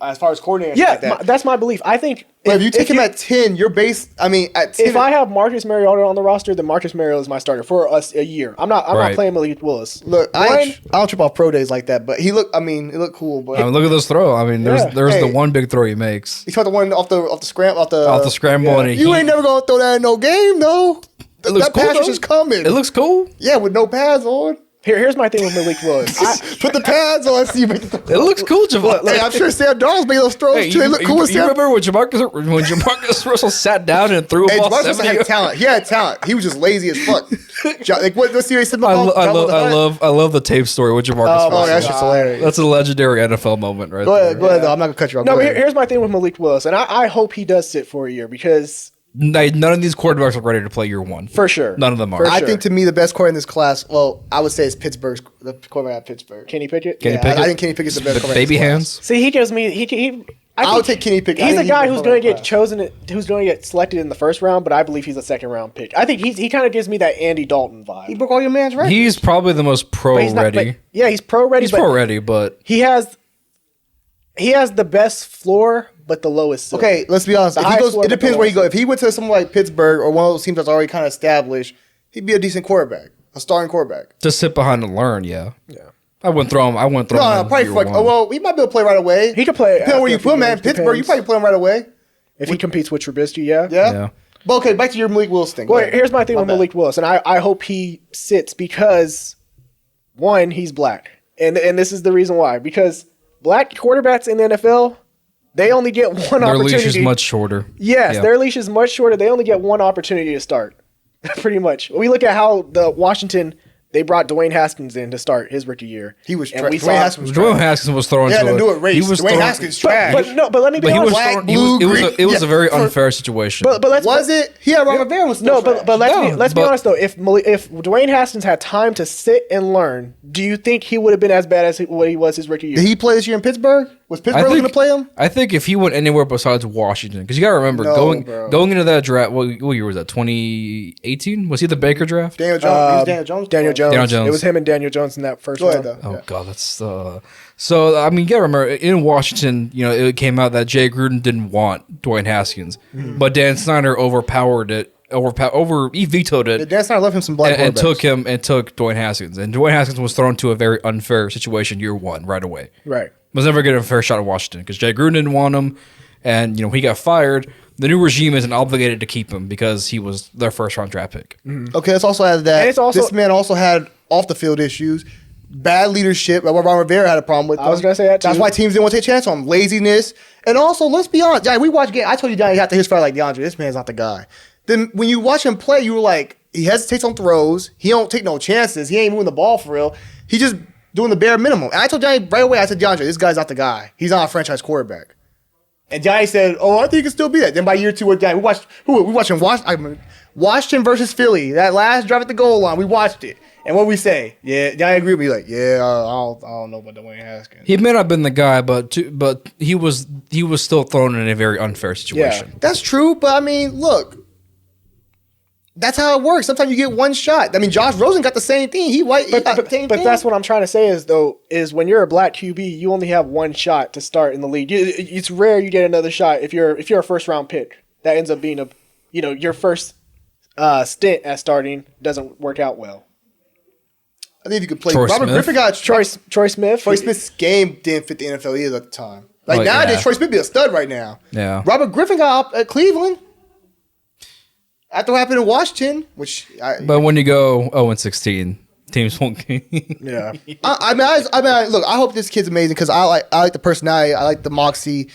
as far as coordinating. Yeah, like that. that's my belief. I think But if you take him at 10, you're based. I mean, at 10, if I have Marcus Mariota on the roster, then Marcus Mariota is my starter for us a year. I'm not playing Malik Willis. look, I don't trip off pro days like that. But he looked. I mean, it looked cool. But I mean, look at this throw. I mean, there's Hey. the one big throw he makes he caught the one off the scramble off the scramble, and You ain't never gonna throw that in no game, though. It looks That cool, pass was though. just coming. It looks cool. Yeah, with no pads on. Here's my thing with Malik Willis. Put the pads on. See you make the It looks cool, Javon. Hey, I'm sure Sam Darnold's made those throws too. They look cool. You Sam. remember when Jamarcus Russell sat down and threw a Hey, ball Jamarcus 70 had talent. He had talent. He was just lazy as fuck. Like what series? Said I love the tape story with Jamarcus Oh, Russell. that's just hilarious. That's a legendary NFL moment right Go there. ahead, though. I'm not gonna cut you off. No, Go but ahead. here's my thing with Malik Willis, and I hope he does sit for a year because None of these quarterbacks are ready to play year one. for sure, None of them are. For I sure. think to me the best quarterback in this class. Well, I would say it's Pittsburgh's the quarterback at Pittsburgh. Kenny Pickett. Kenny Yeah, Pickett? I think Kenny Pickett's the best The quarterback. baby in this class. hands. See, he gives me he. I would take Kenny Pickett. I He's think a guy the who's going to quarterback get chosen. Who's going to get selected in the first round, but I believe he's a second round pick. I think he kind of gives me that Andy Dalton vibe. He broke all your man's records. He's probably the most pro But he's not- ready. but- yeah, he's pro ready. He's but pro ready, but He has the best floor, but the lowest ceiling. Okay, let's be honest. The If he highest goes, floor, it but the depends where he lowest goes. If he went to someone like Pittsburgh or one of those teams that's already kind of established, he'd be a decent quarterback, a starting quarterback. just sit behind and learn. Yeah, Yeah. I wouldn't throw him. No, in probably year for like, one. oh, well, he might be able to play right away. He could play. Depending on where you put him at. In Pittsburgh, you probably play him right away. if he competes with Trubisky. Yeah. Yeah. Yeah. But okay, back to your Malik Willis thing. Go Well, ahead. here's my thing with bad. Malik Willis, and I hope he sits because one, he's black, and this is the reason why. Because black quarterbacks in the NFL, they only get one Their opportunity. leash is much shorter. Yes, Yeah. their leash is much shorter. They only get one opportunity to start. Pretty much. We look at how the Washington, they brought Dwayne Haskins in to start his rookie year. He was and trash. we Dwayne saw Haskins was Dwayne trash. Haskins was throwing. They had to to a- do a race. He was Dwayne throwing, Haskins trash. but let me be But he was honest. Black, throwing, blue, it was green. it was Yeah. a very unfair situation. But let's Was it? He had Ron Rivera was still No, trash. but let's be but- honest though. If Dwayne Haskins had time to sit and learn, do you think he would have been as bad as what he was his rookie year? Did he play this year in Pittsburgh? Was Pittsburgh going to play him? I think if he went anywhere besides Washington, because you got to remember No, going bro. into that draft. What year was that? 2018? Was he the Baker draft? Daniel Jones. He was Daniel Jones. Daniel Jones. Daniel Jones. It was him and Daniel Jones in that first Go ahead, round. though. Oh Yeah. God, that's so. I mean, you gotta remember in Washington, it came out that Jay Gruden didn't want Dwayne Haskins, but Dan Snyder overpowered it. He vetoed it. Dan Snyder left him some black and quarterbacks. took Dwayne Haskins, and Dwayne Haskins was thrown to a very unfair situation year one right away. Right. Was never getting a fair shot at Washington because Jay Gruden didn't want him, and he got fired. The new regime isn't obligated to keep him because he was their first round draft pick. Okay, let's also add that And it's also- this man also had off the field issues, bad leadership. Ron Rivera had a problem with. I was gonna say that, That's too. why teams didn't want to take a chance on him. Laziness, and also let's be honest, Johnny, we watch game. I told you, Johnny, you have to his fire like DeAndre. This man's not the guy. Then when you watch him play, you were like, he hesitates on throws. He don't take no chances. He ain't moving the ball for real. He just doing the bare minimum. And I told Johnny right away. I said, DeAndre, this guy's not the guy. He's not a franchise quarterback. And Johnny said, "Oh, I think he can still be that." Then by year two, we watched Washington versus Philly. That last drive at the goal line, we watched it. And what we say? Yeah, Johnny agreed with me. Like, yeah, I don't know about Dwayne Haskins. He may not have been the guy, but he was still thrown in a very unfair situation. That's true, but I mean, look, that's how it works. Sometimes you get one shot. I mean, Josh Rosen got the same thing. He got the same But thing. that's what I'm trying to say is when you're a black QB, you only have one shot to start in the league. It's rare you get another shot if you're a first round pick. That ends up being your first stint at starting doesn't work out well. I think if you could play. Troy Robert Smith? Griffin got Troy Smith. Troy Smith's game didn't fit the NFL either at the time. Like Oh, nowadays, yeah. Troy Smith be a stud right now. Yeah. Robert Griffin got up at Cleveland after what happened in Washington, which But when you go 0-16, teams won't. Yeah. I mean, look, I hope this kid's amazing because I like the personality, I like the moxie,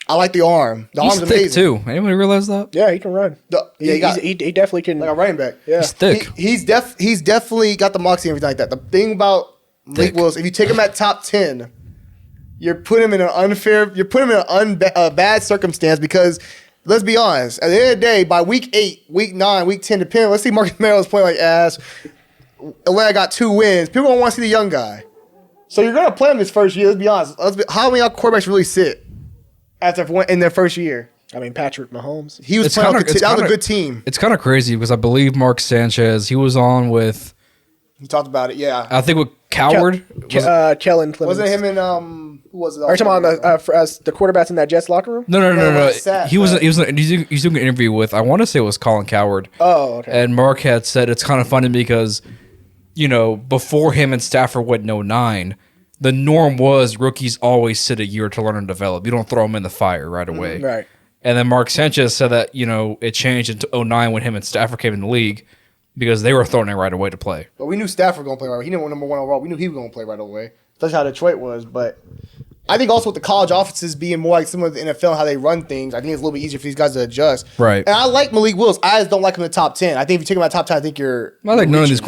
I like the arm. The He's arm's thick amazing. too. Anybody realize that? Yeah, he can run. He He definitely can. like a running back. Yeah. He's thick. He's definitely got the moxie and everything like that. The thing about Malik Thick. Willis, if you take him at top 10, you're putting him in a bad circumstance because let's be honest, at the end of the day, by week 8, week 9, week 10, depending, let's see Marcus Mariota playing like ass. Atlanta got 2 wins. People don't want to see the young guy. So you're gonna play him this first year. Let's be honest. How many quarterbacks really sit in their first year? I mean, Patrick Mahomes. He was It's playing. kinda- That was a good team. It's kind of crazy because I believe Mark Sanchez, he was on with, He talked about it. Yeah. I think with Coward. Kellen Clemens. Wasn't it him and who was it? Are you talking about the quarterbacks in that Jets locker room? No. Sat, He was doing an interview with, I want to say it was Colin Coward. Oh, okay. And Mark had said it's kind of funny because, before him and Stafford went in 09, the norm was rookies always sit a year to learn and develop. You don't throw them in the fire right away. Right. And then Mark Sanchez said that, it changed into 09 when him and Stafford came in the league because they were thrown in right away to play. But we knew Stafford was going to play right away. He didn't win number 1 overall. We knew he was going to play right away. That's how Detroit was. But I think also with the college offenses being more like similar to the NFL and how they run things, I think it's a little bit easier for these guys to adjust. Right. And I like Malik Willis. I just don't like him in the top 10. I think if you take him out top 10, I think you're... I think none of these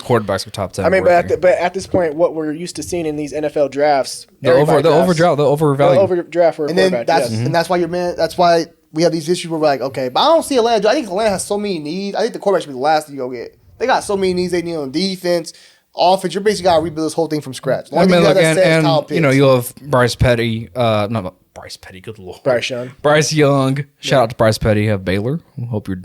quarterbacks are top 10. I mean, but at this point, what we're used to seeing in these NFL drafts, the overdraft for a and then quarterback. and that's why that's why we have these issues where we're like, okay, but I don't see Atlanta. I think Atlanta has so many needs. I think the quarterback should be the last thing you go get. They got so many needs they need on defense, offense. You're basically got to rebuild this whole thing from scratch. The only thing you gotta say is Kyle Pitts. you'll have Bryce Petty. Not Bryce Petty. Good lord. Bryce Young. Shout out to Bryce Petty. Have Baylor. Hope you're.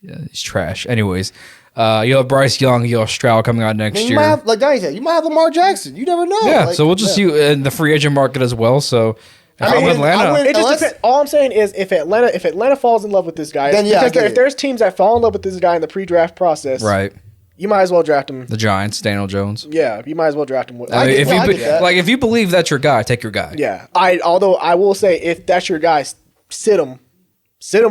Yeah, he's trash. Anyways, you'll have Bryce Young. You'll have Stroud coming out next year. You might have, like Donnie said, you might have Lamar Jackson. You never know. Yeah. So we'll just see in the free agent market as well. So. Atlanta. It just depends. All I'm saying is if Atlanta falls in love with this guy, then if there's teams that fall in love with this guy in the pre-draft process, right, you might as well draft him. The Giants, Daniel Jones. Yeah, you might as well draft him. If you believe that's your guy, take your guy. Yeah, although I will say if that's your guy, sit him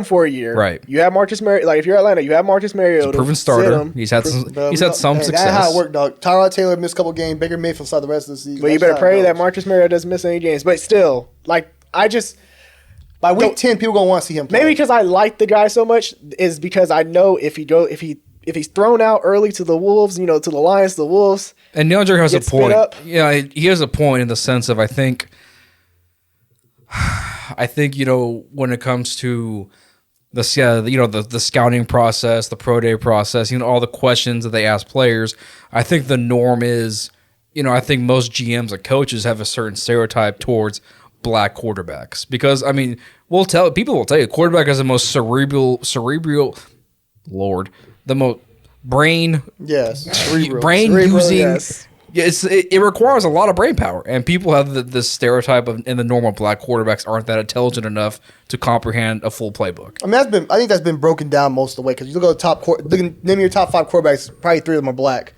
for a year. Right. You have Marcus Mariota. Like if you're Atlanta, you have Marcus Mariota. He's a proven starter. He's had some success. That's how it worked, dog. Tyrod Taylor missed a couple games. Baker Mayfield started the rest of the season. But you better pray that Marcus Mariota doesn't miss any games. But still, by week 10, people gonna want to see him play. Maybe because I like the guy so much is because I know if he's thrown out early to the Wolves, to the Lions, the Wolves. And Neandre has a point. Yeah, he has a point in the sense of I think when it comes to the scouting process, the pro day process, all the questions that they ask players, I think the norm is, I think most GMs and coaches have a certain stereotype towards black quarterbacks because people will tell you quarterback is the most cerebral the most brain using. Yes. It requires a lot of brain power, and people have this stereotype of in the normal black quarterbacks aren't that intelligent enough to comprehend a full playbook. I think that's been broken down most of the way because you look at name your top 5 quarterbacks, probably 3 of them are black.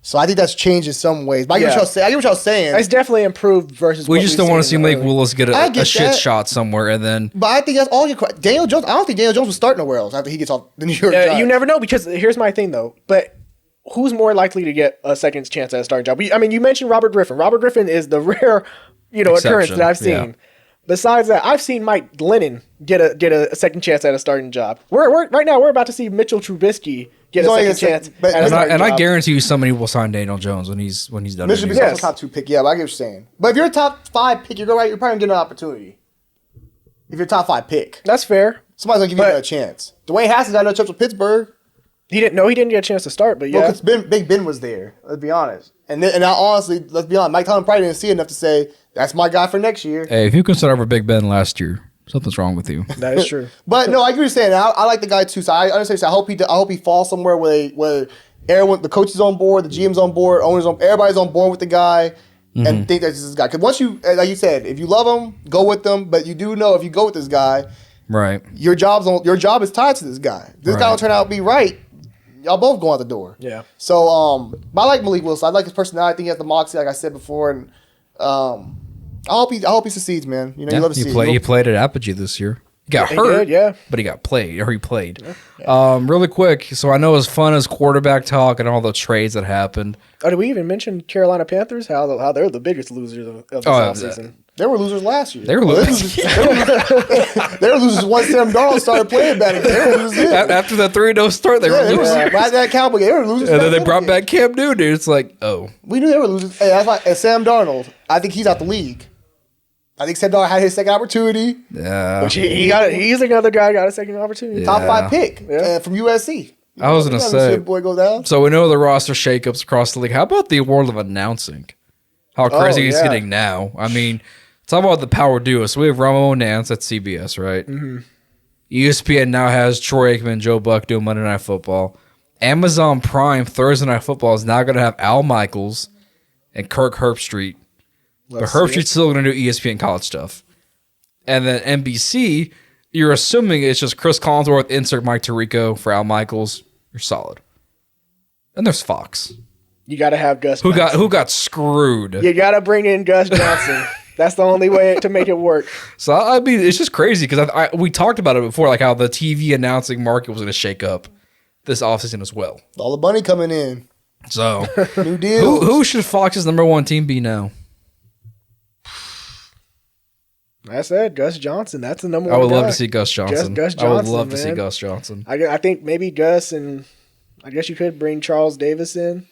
So I think that's changed in some ways. But I get what y'all saying. It's definitely improved versus. We just don't want to see Malik Willis get a shit shot somewhere and then. But I think that's all your Daniel Jones. I don't think Daniel Jones will start nowhere else after he gets off the New York Giants. You never know because here's my thing though. But who's more likely to get a second chance at a starting job? You mentioned Robert Griffin. Robert Griffin is the rare, occurrence that I've seen. Yeah. Besides that, I've seen Mike Glennon get a second chance at a starting job. Right now we're about to see Mitchell Trubisky get a second chance. I guarantee you somebody will sign Daniel Jones when he's done. Mitchell Trubisky's also top 2 pick. Yeah, but I get what you're saying. But if you're a top 5 pick, you're probably gonna get an opportunity. If you're a top 5 pick, that's fair. Somebody's gonna give you a chance. Dwayne Haskins got no chance with Pittsburgh. He didn't get a chance to start, but yeah. Well, because Big Ben was there. Let's be honest. And honestly, let's be honest. Mike Tomlin probably didn't see enough to say that's my guy for next year. Hey, if you can start over Big Ben last year, something's wrong with you. That is true. But no, I agree with saying. I like the guy too. So I understand. So I hope he falls somewhere where everyone, the coach is on board, the GM's on board, everybody's on board with the guy, and think that's this guy. Because once you, like you said, if you love him, go with them. But you do know if you go with this guy, right, your job is tied to this guy. This guy will turn out to be right. Y'all both go out the door. Yeah. So, but I like Malik Willis. I like his personality. I think he has the moxie, like I said before, and I hope he succeeds, man. You love to see. He played at Apogee this year. He got hurt, but he played. Yeah. Really quick, so I know as fun as quarterback talk and all the trades that happened. Oh, did we even mention Carolina Panthers? How they're the biggest losers of this offseason. They were losers last year. They were losers. They were losers once Sam Darnold started playing better. They were losers. After the 3-0 start, they were losers. Right that Cowboy, they were losers. And then they brought back Cam Newton. It's like, oh. We knew they were losers. Hey, that's like Sam Darnold. I think he's out the league. I think Sam Darnold had his second opportunity. Yeah. Which he's another guy got a second opportunity. Yeah. Top 5 pick from USC. I was going to say. Boy go down. So we know the roster shakeups across the league. How about the world of announcing? How crazy he's getting now. I mean, talk about the power duo. So we have Ramon Nance at CBS, right? Mm-hmm. ESPN now has Troy Aikman and Joe Buck doing Monday Night Football. Amazon Prime Thursday Night Football is now going to have Al Michaels and Kirk Herbstreit. But Let's see Herbstreit's it. still going to do ESPN college stuff. And then NBC, you're assuming it's just Chris Collinsworth, insert Mike Tirico for Al Michaels. You're solid. And there's Fox. You got to have Gus. Who Johnson. got screwed. You got to bring in Gus Johnson. That's the only way to make it work. So, I mean, it's just crazy because we talked about it before, like how the TV announcing market was going to shake up this offseason as well. All the money coming in. So, New deal. who should Fox's number one team be now? I said Gus Johnson. That's the number I one would love guy. to see Gus Johnson. Gus I would Johnson, love to see man. Gus Johnson. I think maybe Gus, and I guess you could bring Charles Davis in.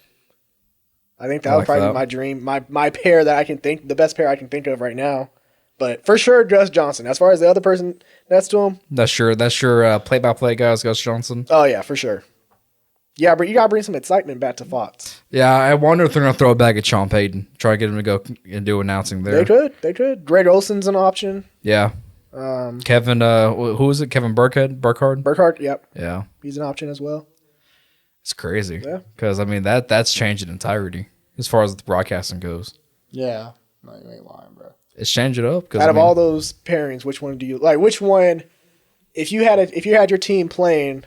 I think that I would like probably that. be my dream, my pair that I can think, the best pair I can think of right now. But for sure, Gus Johnson. As far as the other person next to him, That's your play-by-play guy is Gus Johnson. oh yeah, for sure. Yeah, but you gotta bring some excitement back to Fox. Yeah, I wonder if they're going to throw it back at Sean Payton. Try to get him to go and do announcing there. They could. Greg Olson's an option. Yeah. Kevin, who is it? Kevin Burkhead? Burkhardt, yep, Yeah. he's an option as well. It's crazy. Yeah. Because, I mean, that's changed in entirety as far as the broadcasting goes. Yeah. No, you ain't lying, bro. It's changed it up. Out of all those pairings, which one do you like? Which one, if you had your team playing,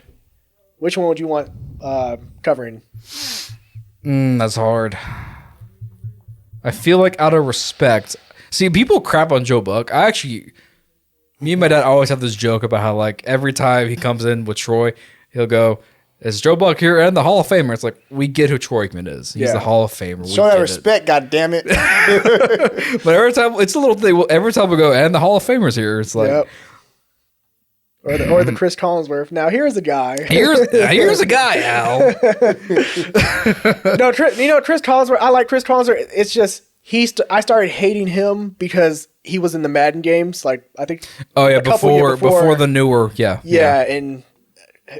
which one would you want covering? That's hard. I feel like out of respect. See, people crap on Joe Buck. Me and my dad always have this joke about how, like, every time he comes in with Troy, he'll go, "Is Joe Buck here and the Hall of Famer?" It's like, we get who Troy Aikman is. He's Yeah. the Hall of Famer. We Show that get it. respect, goddammit. But every time, it's a little thing. Every time we go, and the Hall of Famer's here, it's like, Yep. Or the Chris Collinsworth. Now here's a guy. here's a guy, Al. No, Chris Collinsworth. I like Chris Collinsworth. It's just I started hating him because he was in the Madden games. Like I think. Oh yeah, a couple years before the newer, yeah. and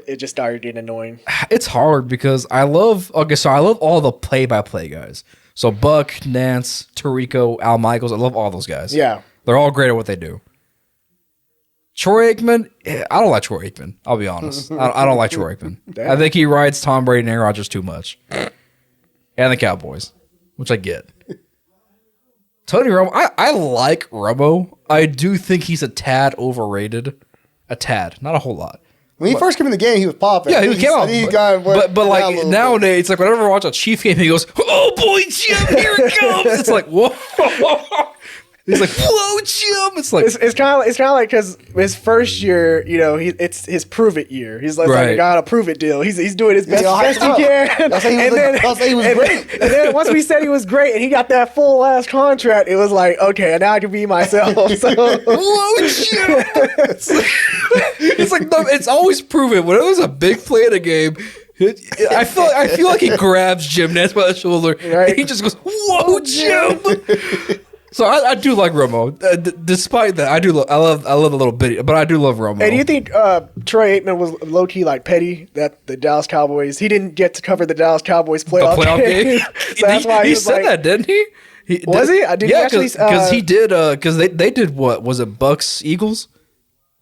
it just started getting annoying. It's hard because I love all the play-by-play guys. So Buck, Nance, Tirico, Al Michaels, I love all those guys. Yeah. They're all great at what they do. Troy Aikman, I don't like Troy Aikman. I'll be honest. I don't like Troy Aikman. Damn. I think he rides Tom Brady and Aaron Rodgers too much. And the Cowboys, which I get. Tony Romo, I like Romo. I do think he's a tad overrated. A tad, not a whole lot. When he first came in the game, he was popping. Yeah, he came out. But like nowadays, nowadays, it's like whenever I watch a Chief game, he goes, "Oh boy, Jim, here it comes." It's like, whoa. He's like, "Whoa, Jim." It's like It's kind of like because his first year, it's his prove it year. He's like, Right. I got a prove it deal. He's doing his best, y'all best hyped he up. can. Y'all say he was great. And then once we said he was great and he got that full ass contract, it was like, okay, now I can be myself. So, whoa, Jim. It's like no, it's always proven. Whenever there's a big play in a game, I feel like he grabs Jim Nance by the shoulder Right. and he just goes, "Whoa, Jim." So I do like Romo. Despite that, I love a little bit, but I do love Romo. and do you think Troy Aikman was low key like petty that the Dallas Cowboys? He didn't get to cover the Dallas Cowboys the playoff game? So that's why he was said like, that, didn't he? Was he? Did he actually? Because he did. Because they did what was it? Bucks Eagles,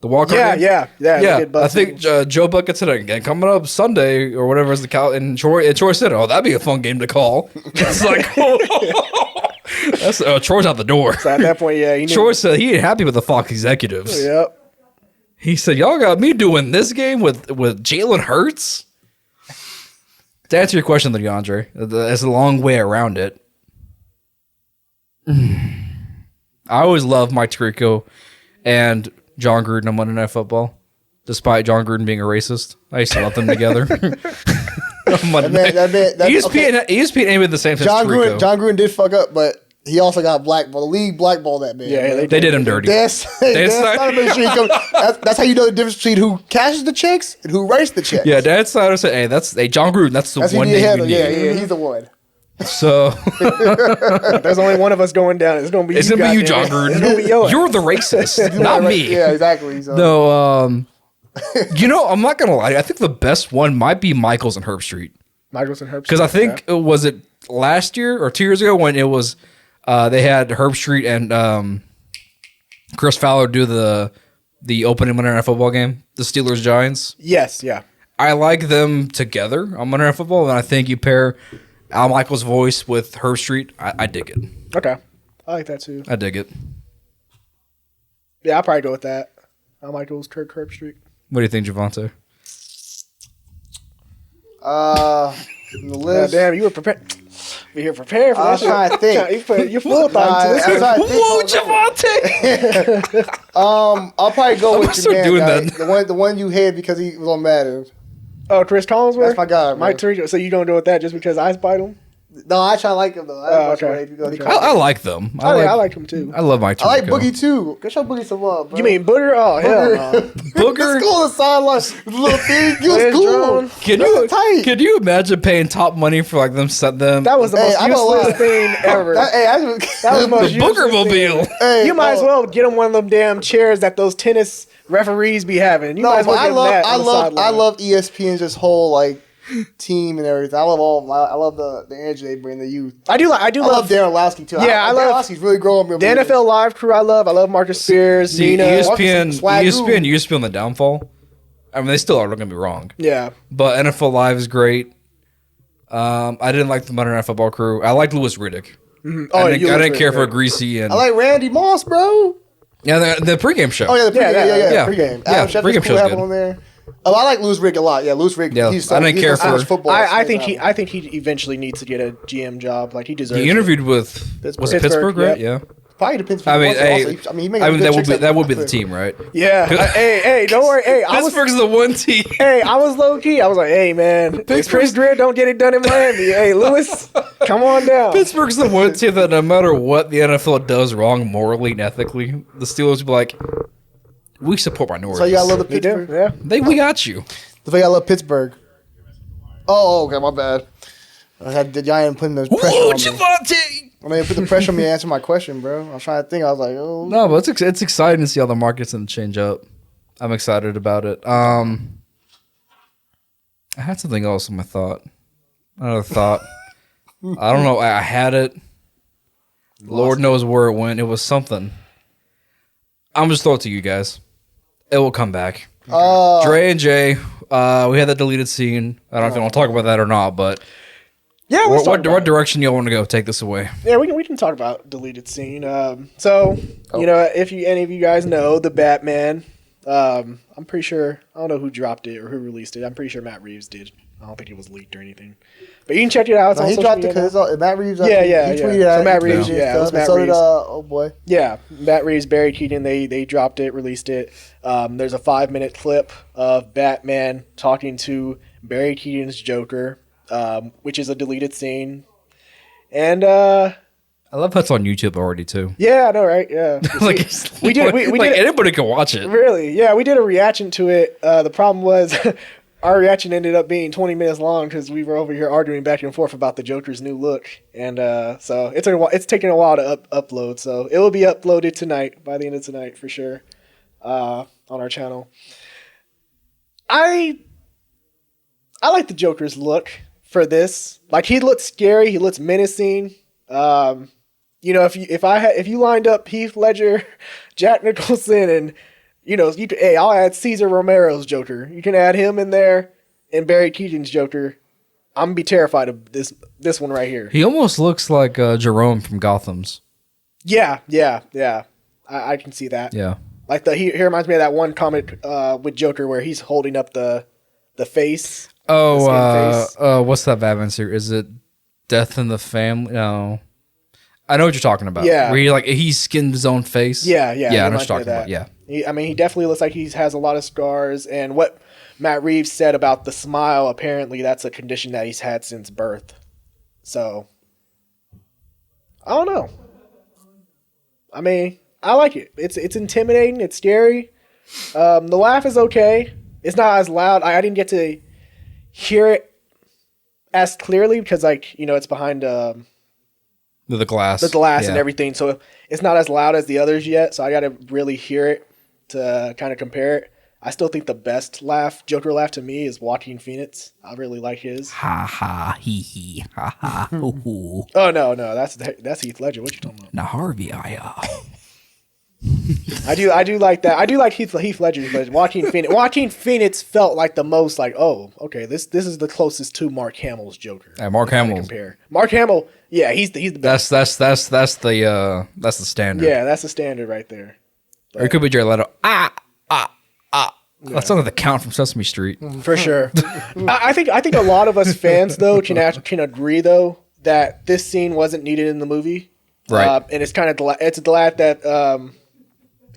the walk. Yeah. They Yeah, did Bucks I think Joe Buck said it again. Coming up Sunday or whatever is the cow. And Troy said, "Oh, that'd be a fun game to call." It's like, that's Troy's out the door. So at that point, yeah, he knew. Troy said he ain't happy with the Fox executives. Yep. He said, "Y'all got me doing this game with Jalen Hurts." To answer your question, DeAndre, there's a long way around it. I always loved Mike Tirico and John Gruden on Monday Night Football, despite John Gruden being a racist. I used to love them together. On Monday night. ESPN ain't been the same since John Tirico. Gruden did fuck up, but he also got blackballed. The league blackballed that man. Yeah, man. They did him dirty. That's how you know the difference between who cashes the checks and who writes the checks. Yeah, Dan Snyder said, "Hey, John Gruden. That's the That's one who you name handle. we need." Yeah, he's the one. So There's only one of us going down. It's gonna be it's you. gonna be you, John goddamn it. Gruden. It's gonna be your You're the racist, not me. Yeah, exactly. So. No, I'm not gonna lie. I think the best one might be Michaels and Herbstreit. Michaels and Herbstreit. Because I think was it last year or 2 years ago when it was they had Herbstreit and Chris Fowler do the opening Monday Night Football game, the Steelers Giants. Yes, yeah. I like them together on Monday Night Football, and I think you pair Al Michaels' voice with Herb Street. I dig it. Okay. I like that too. I dig it. Yeah, I'll probably go with that. Al Michaels, Herb Street. What do you think, Javante? The list. Damn, you were prepared. You're prepared for I that was shit. trying to think. You full thought into this. Whoa, Javante! I'll probably go with your start man, doing guy. that. The one you hate because he was on Madden. Oh, Chris Collinsworth? That's my guy, bro. Mike Tirico. So you don't do with that just because I spite him? No, I try to like him though. Okay. I like them. I like him too. I love Mike Tirico. I like Boogie too. Go show Boogie some love, bro. You mean Booger? Oh, hell no. Booger? Let's go on the sideline. Little thing. He was His cool. drone. Can you imagine paying top money for like them set them? That was the most I'm gonna useless lie. thing ever. That was the most the Booger useless thing. Mobile. Hey, You might as well get him one of them damn chairs that those tennis referees be having. You might No, as well but get him that on the sideline. I love ESPN's just whole like team and everything. I love the energy they bring, the youth. I love Darren Lasky too. Yeah, I Darren love Lasky's really growing. the NFL Live crew. I love Marcus Spears, See, Nina. ESPN used to be on the downfall. I mean, they still are. Don't get me wrong. Yeah, But NFL Live is great. I didn't like the Monday Night Football crew. I liked Louis Riddick. Mm-hmm. I didn't care for Greasy and I like Randy Moss, bro. the pregame show. Oh yeah, the pregame. yeah. Pregame. Yeah, Adam Schefter's pregame cool show's having good. on there. Oh, I like Louis Riddick a lot. Yeah, Louis Riddick. Yeah, he's I didn't care for football. I think he eventually needs to get a GM job. Like he deserves. He interviewed with was it Pittsburgh, right? Yep. Yeah. Probably depends. I mean, he makes good checks that would be at- the team, right? Yeah. Hey, don't worry. Hey, Pittsburgh's the one team. Hey, I was low key. I was like, hey man, if Chris Greer don't get it done in Miami. Hey, Lewis, come on down. Pittsburgh's the one team that no matter what the NFL does wrong morally and ethically, the Steelers will be like, we support minorities. So you gotta love the We do. Pittsburgh. Yeah. we got you. So you gotta love Pittsburgh. Oh, okay, my bad. I had the giant putting the pressure Ooh, on me. Javante! I mean, put the pressure on me to answer my question, bro. I was trying to think. I was like, oh. No, but it's exciting to see how the market's gonna change up. I'm excited about it. I had something else in my thought. Another thought. I don't know. I had it. Lord knows where it went. It was something. I'm just throw it to you guys. It will come back. Dre and Jay. We had that deleted scene. I don't know if you want to talk about that or not, but Yeah. what direction y'all want to go? Take this away. Yeah, we can talk about deleted scene. So you know, if any of you guys know the Batman, I'm pretty sure I don't know who dropped it or who released it. I'm pretty sure Matt Reeves did. I don't think it was leaked or anything. But you can check it out. It's on He social dropped it media because Matt Reeves. Yeah. He tweeted So at Matt it, Reeves, yeah, it was and Matt so did Reeves. oh boy. Yeah, Matt Reeves, Barry Keaton, they dropped it, released it. There's a 5-minute clip of Batman talking to Barry Keaton's Joker, which is a deleted scene. And I love that's on YouTube already too. yeah, I know, right? Yeah, Like we did anybody can watch it. really. Yeah, we did a reaction to it. The problem was. Our reaction ended up being 20 minutes long because we were over here arguing back and forth about the Joker's new look, and so it's taking a while to upload. So it will be uploaded tonight, by the end of tonight for sure, on our channel. I like the Joker's look for this. Like he looks scary, he looks menacing. You know, if you lined up Heath Ledger, Jack Nicholson, and you know, I'll add Cesar Romero's Joker. You can add him in there and Barry Keaton's Joker. I'm gonna be terrified of this one right here. He almost looks like Jerome from Gotham's. Yeah. I can see that. Yeah. Like he reminds me of that one comic with Joker where he's holding up the face. What's that Batman series? Is it Death in the Family? No. I know what you're talking about. Yeah. Where he skinned his own face. Yeah. Yeah, I know what you're talking about. Yeah. He definitely looks like he has a lot of scars. And what Matt Reeves said about the smile, apparently that's a condition that he's had since birth. So, I don't know. I mean, I like it. It's intimidating. It's scary. The laugh is okay. It's not as loud. I didn't get to hear it as clearly because, like, you know, it's behind The glass. and everything. So it's not as loud as the others yet. So I got to really hear it to kind of compare it. I still think the best Joker laugh to me is Joaquin Phoenix. I really like his. Ha ha hee hee ha ha hoo hoo. Oh no, that's Heath Ledger. What you talking about? Now Harvey, I do like that. I do like Heath Ledger, but Joaquin Phoenix felt like the most like, oh, okay, this is the closest to Mark Hamill's Joker. Yeah, Mark Hamill. Compare Mark Hamill. Yeah, he's the best. That's the standard. Yeah, that's the standard right there. Or it could be Jared Leto. That sounds like the Count from Sesame Street. For sure. I think a lot of us fans though can agree though that this scene wasn't needed in the movie. Right. And it's kind of it's glad that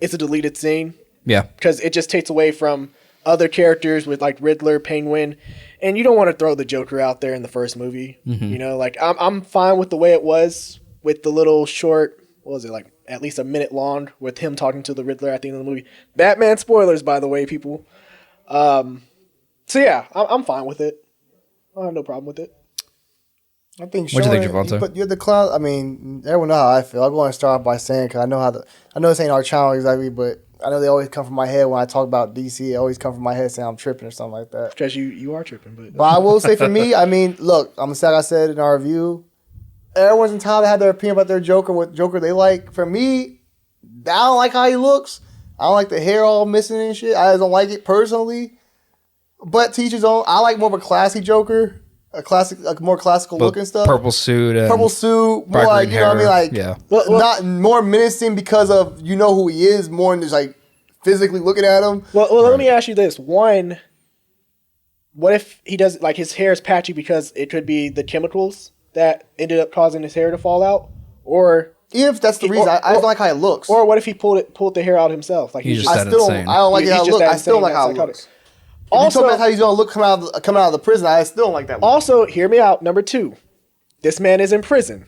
it's a deleted scene. Yeah. Because it just takes away from other characters with like Riddler, Penguin, and you don't want to throw the Joker out there in the first movie. Mm-hmm. You know, like I'm fine with the way it was with the little short. What was it like? At least a minute long with him talking to the Riddler at the end of the movie. Batman spoilers, by the way, people. So yeah, I'm fine with it. I have no problem with it. I think. What do you think, Javante? But you're the clown. I mean, everyone know how I feel. I'm going to start off by saying because I know this ain't our channel exactly, but I know they always come from my head when I talk about DC. They always come from my head saying I'm tripping or something like that. Because you are tripping, But I will say for me, I mean, look, I'm like I said in our review, everyone's entitled to have their opinion about their Joker, what Joker they like. For me, I don't like how he looks. I don't like the hair all missing and shit. I don't like it personally. But to each his own. I like more of a classy Joker, more classical look and stuff. Purple suit, more like, you know what I mean, like yeah. not more menacing because of you know who he is, more than just like physically looking at him. Well, let me ask you this: one, what if he does like his hair is patchy because it could be the chemicals that ended up causing his hair to fall out, or even if that's the reason, I don't like how it looks. Or what if he pulled the hair out himself? Like He's just I don't like how it looks. I still don't like how it looks. Also, you told me how he's gonna look coming out of the prison. I still don't like that look. Also, hear me out. Number 2, this man is in prison.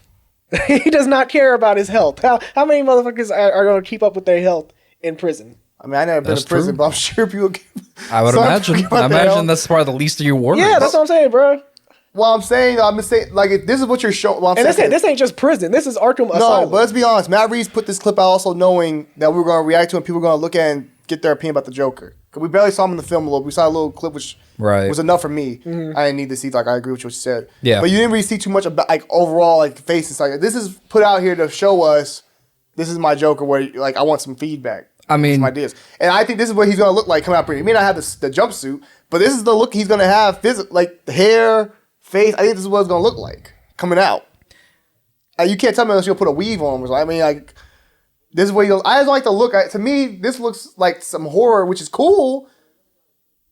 He does not care about his health. How many motherfuckers are going to keep up with their health in prison? I mean, I never been in prison, but I'm sure people. I would imagine. I imagine that's probably the least of your worries. Yeah, that's what I'm saying, bro. Well, I'm saying, like, if this is what you're showing. Well, this ain't just prison. This is Arkham Asylum. No, but let's be honest. Matt Reeves put this clip out also knowing that we were going to react to it and people were going to look at it and get their opinion about the Joker. Because we barely saw him in the film a little. We saw a little clip, which was enough for me. Mm-hmm. I didn't need to see. Like, I agree with what you said. Yeah. But you didn't really see too much about, like, overall, like, faces. Like, this is put out here to show us this is my Joker where, like, I want some feedback. I mean, some ideas. And I think this is what he's going to look like coming out. He may not have the jumpsuit, but this is the look he's going to have. Like, the hair, face. I think this is what it's going to look like coming out. You can't tell me unless you'll put a weave on him. I mean, like, this is what he goes. I just like the look. To me, this looks like some horror, which is cool,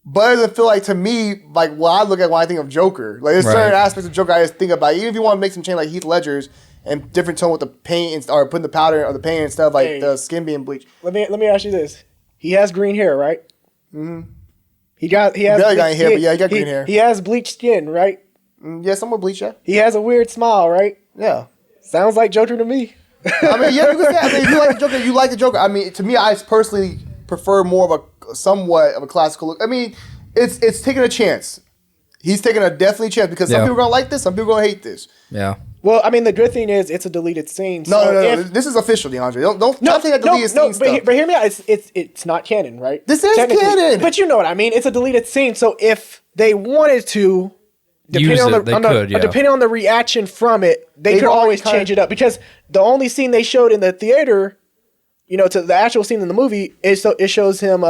but it doesn't feel like, to me, like what I look at when I think of Joker. Like, there's certain aspects of Joker I just think about. Even if you want to make some change like Heath Ledger's and different tone with the paint or putting the powder or the paint and stuff, like the skin being bleached. Let me ask you this: he has green hair, right? Mm-hmm. He has barely got hair, but yeah, he got green hair. He has bleached skin, right? Yeah, somewhat bleached. Yeah. He has a weird smile, right? Yeah. Sounds like Joker to me. I mean, yeah, you can say. I mean, if you like the Joker, you like the Joker. I mean, to me, I personally prefer more of a somewhat of a classical look. I mean, it's taking a chance. He's taking a definitely chance because some people are gonna like this, some people are gonna hate this. Yeah. Well, I mean, the good thing is it's a deleted scene. No. This is official, DeAndre. Don't take that deleted scene stuff. But hear me out. It's not canon, right? This is canon. But you know what I mean. It's a deleted scene. So if they wanted to, depending on the reaction from it, they could always change it up. Because the only scene they showed in the theater, to the actual scene in the movie, it shows him.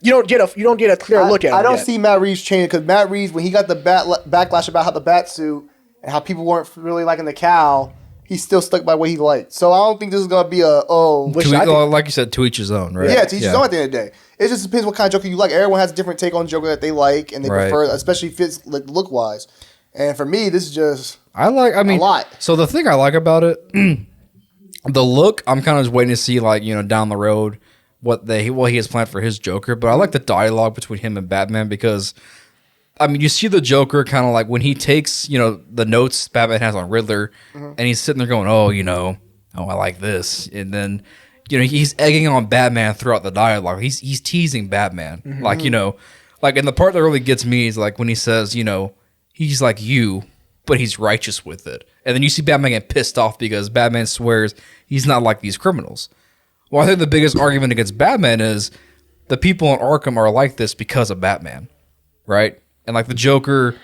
You don't get a clear look at him. I don't see Matt Reeves change because Matt Reeves, when he got the backlash about how the bat suit and how people weren't really liking the cowl, he's still stuck by what he liked. So I don't think this is gonna be like you said, to each his own, right? Yeah, to each his own at the end of the day. It just depends what kind of Joker you like. Everyone has a different take on Joker that they like and they prefer, especially fits look wise. And for me, this is just a lot. So the thing I like about it, the look, I'm kind of just waiting to see, like, down the road what he has planned for his Joker. But I like the dialogue between him and Batman because, I mean, you see the Joker kind of like when he takes, the notes Batman has on Riddler, and he's sitting there going, I like this. And then, he's egging on Batman throughout the dialogue. He's teasing Batman. Mm-hmm. Like, and the part that really gets me is like when he says, he's like you, but he's righteous with it. And then you see Batman get pissed off because Batman swears he's not like these criminals. Well, I think the biggest argument against Batman is the people in Arkham are like this because of Batman, right? And like the Joker,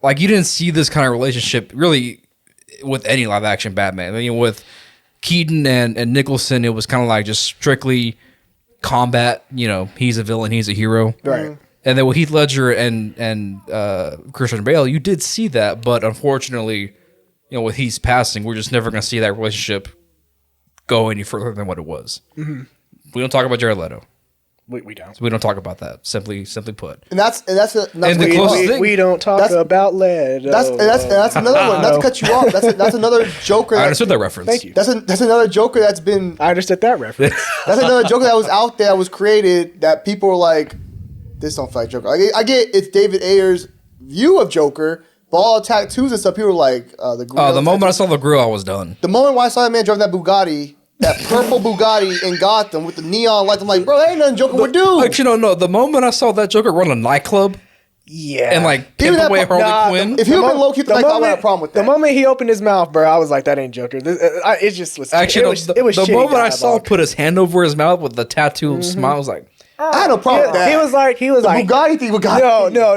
like you didn't see this kind of relationship really with any live action Batman. I mean, with Keaton and Nicholson, it was kind of like just strictly combat. You know, he's a villain, he's a hero. Right. And then with Heath Ledger and Christian Bale, you did see that, but unfortunately, you know, with Heath's passing, we're just never going to see that relationship go any further than what it was. Mm-hmm. We don't talk about Jared Leto. We don't. So we don't talk about that. Simply put. And that's the closest thing. We don't talk about Leto. That's another one. Not to cut you off. That's another Joker. I understood that reference. Thank you. That's another Joker that's been. I understood that reference. That's another Joker that was out there, that was created, that people were like, this don't feel like Joker. I get it's David Ayer's view of Joker, but all the tattoos and stuff, people were like, the moment I saw the grill, I was done. The moment when I saw that man driving that Bugatti, that purple Bugatti in Gotham with the neon lights, I'm like, bro, that ain't nothing Joker would do. Actually, no. The moment I saw that Joker run a nightclub, yeah, and like pimp away Harley Quinn. If he would have been low key, I would have a problem with that. The moment he opened his mouth, bro, I was like, that ain't Joker. It just was. Actually, it was the shitty moment I saw him dialogue. put his hand over his mouth with the tattoo smile, I was like, I had no problem with that. He was like, Bugatti thing.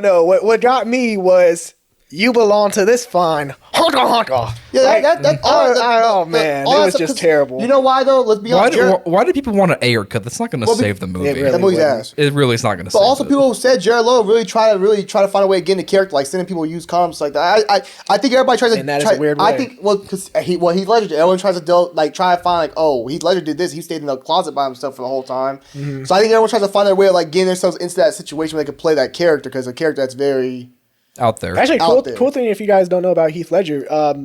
No. What got me was, you belong to this fine. Yeah, oh man, it was just terrible. You know why though? Let's be honest. why do people want an Ayer cut? That's not going to save the movie. It really That movie's wasn't. ass. It really is not going to But save also, it. people who said Jared Leto really try to find a way to get in the character, like sending people use comments like that. I think everybody tries to. And that is a weird way. I think because Heath Ledger, everyone tries to try to find Heath Ledger did this. He stayed in the closet by himself for the whole time. Mm-hmm. So I think everyone tries to find their way of getting themselves into that situation where they can play that character, because a character that's very out there. Actually, out there. cool thing if you guys don't know about Heath Ledger,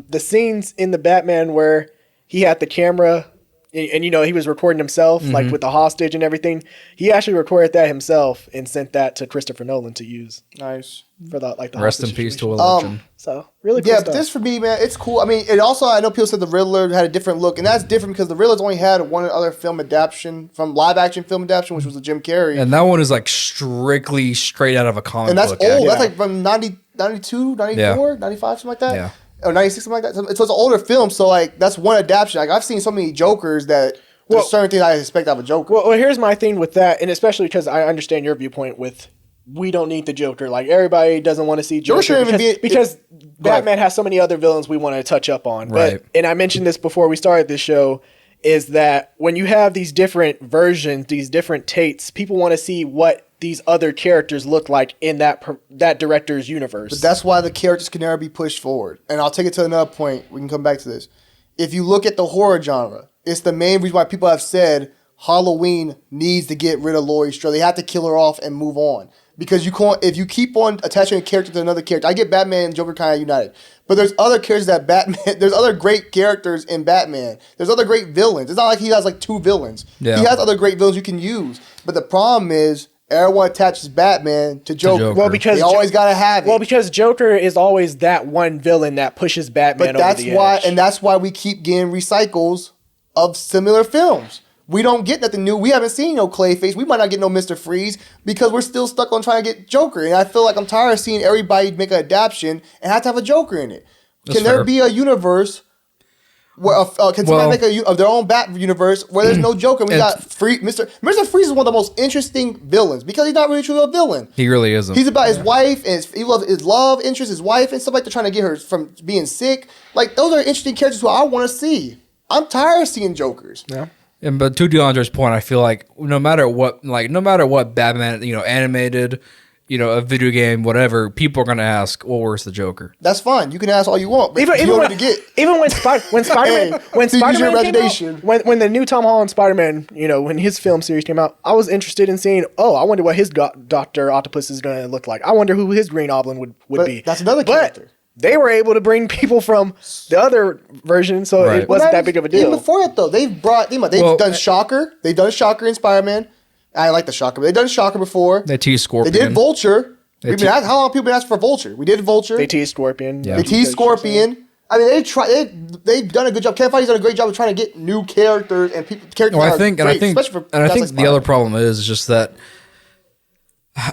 the scenes in the Batman where he had the camera and you know he was recording himself like with the hostage and everything. He actually recorded that himself and sent that to Christopher Nolan to use. nice. For the Rest in hostage peace to situation. a legend. So really cool Yeah, stuff. but this for me, man, it's cool. I mean, it also, I know people said the Riddler had a different look, and that's different because the Riddler's only had one other film adaptation, from live action film adaptation, which was the Jim Carrey. And that one is like strictly straight out of a comic And that's book. old. Yeah. That's like from 92, 94, 95, something like that. Yeah. Or 96, something like that. So it's an older film, so that's one adaptation. I've seen so many Jokers that there's certain things I expect out of a Joker. Well, here's my thing with that, and especially because I understand your viewpoint with, we don't need the Joker. Like, everybody doesn't want to see Joker shouldn't even because Batman has so many other villains we want to touch up on. Right. And I mentioned this before we started this show, is that when you have these different versions, these different takes, people want to see what these other characters look like in that director's universe. But that's why the characters can never be pushed forward. And I'll take it to another point. We can come back to this. If you look at the horror genre, it's the main reason why people have said Halloween needs to get rid of Laurie Strode. They have to kill her off and move on. Because you can't, if you keep on attaching a character to another character, I get Batman and Joker kind of united, but there's other characters there's other great characters in Batman. There's other great villains. It's not like he has like two villains. Yeah. He has other great villains you can use. But the problem is everyone attaches Batman to Joker. Well, because they always gotta have it. Well, because Joker is always that one villain that pushes Batman but that's over the why, edge. and that's why we keep getting recycles of similar films. We don't get nothing new. We haven't seen no Clayface. We might not get no Mr. Freeze because we're still stuck on trying to get Joker. And I feel like I'm tired of seeing everybody make an adaptation and have to have a Joker in it. Can there be a universe where can somebody make of their own Bat universe where there's no Joker? We got Mr. Freeze is one of the most interesting villains because he's not really truly a villain. He really isn't. He's about his wife and he loves his love interest, his wife and stuff like that, trying to get her from being sick. Like, those are interesting characters who I want to see. I'm tired of seeing Jokers. Yeah. But to DeAndre's point, I feel like no matter what Batman, animated, a video game, whatever, people are gonna ask, well, where's the Joker? That's fine. You can ask all you want, but Even when Spider-Man came out, when the new Tom Holland Spider-Man, when his film series came out, I was interested in seeing, I wonder what his Dr. Octopus is going to look like. I wonder who his Green Goblin would be. That's another character. They were able to bring people from the other version, so Right. it wasn't that big of a deal. Even before that, though, they've done Shocker. They've done Shocker in Spider-Man. I like the Shocker, but they've done Shocker before. They teased Scorpion. They did Vulture. How long have people been asking for Vulture? We did Vulture. They teased Scorpion. Yeah. They teased Scorpion. I mean, they've done a good job. Kevin Feige's done a great job of trying to get new characters and characters. Well, I think the other problem is just that.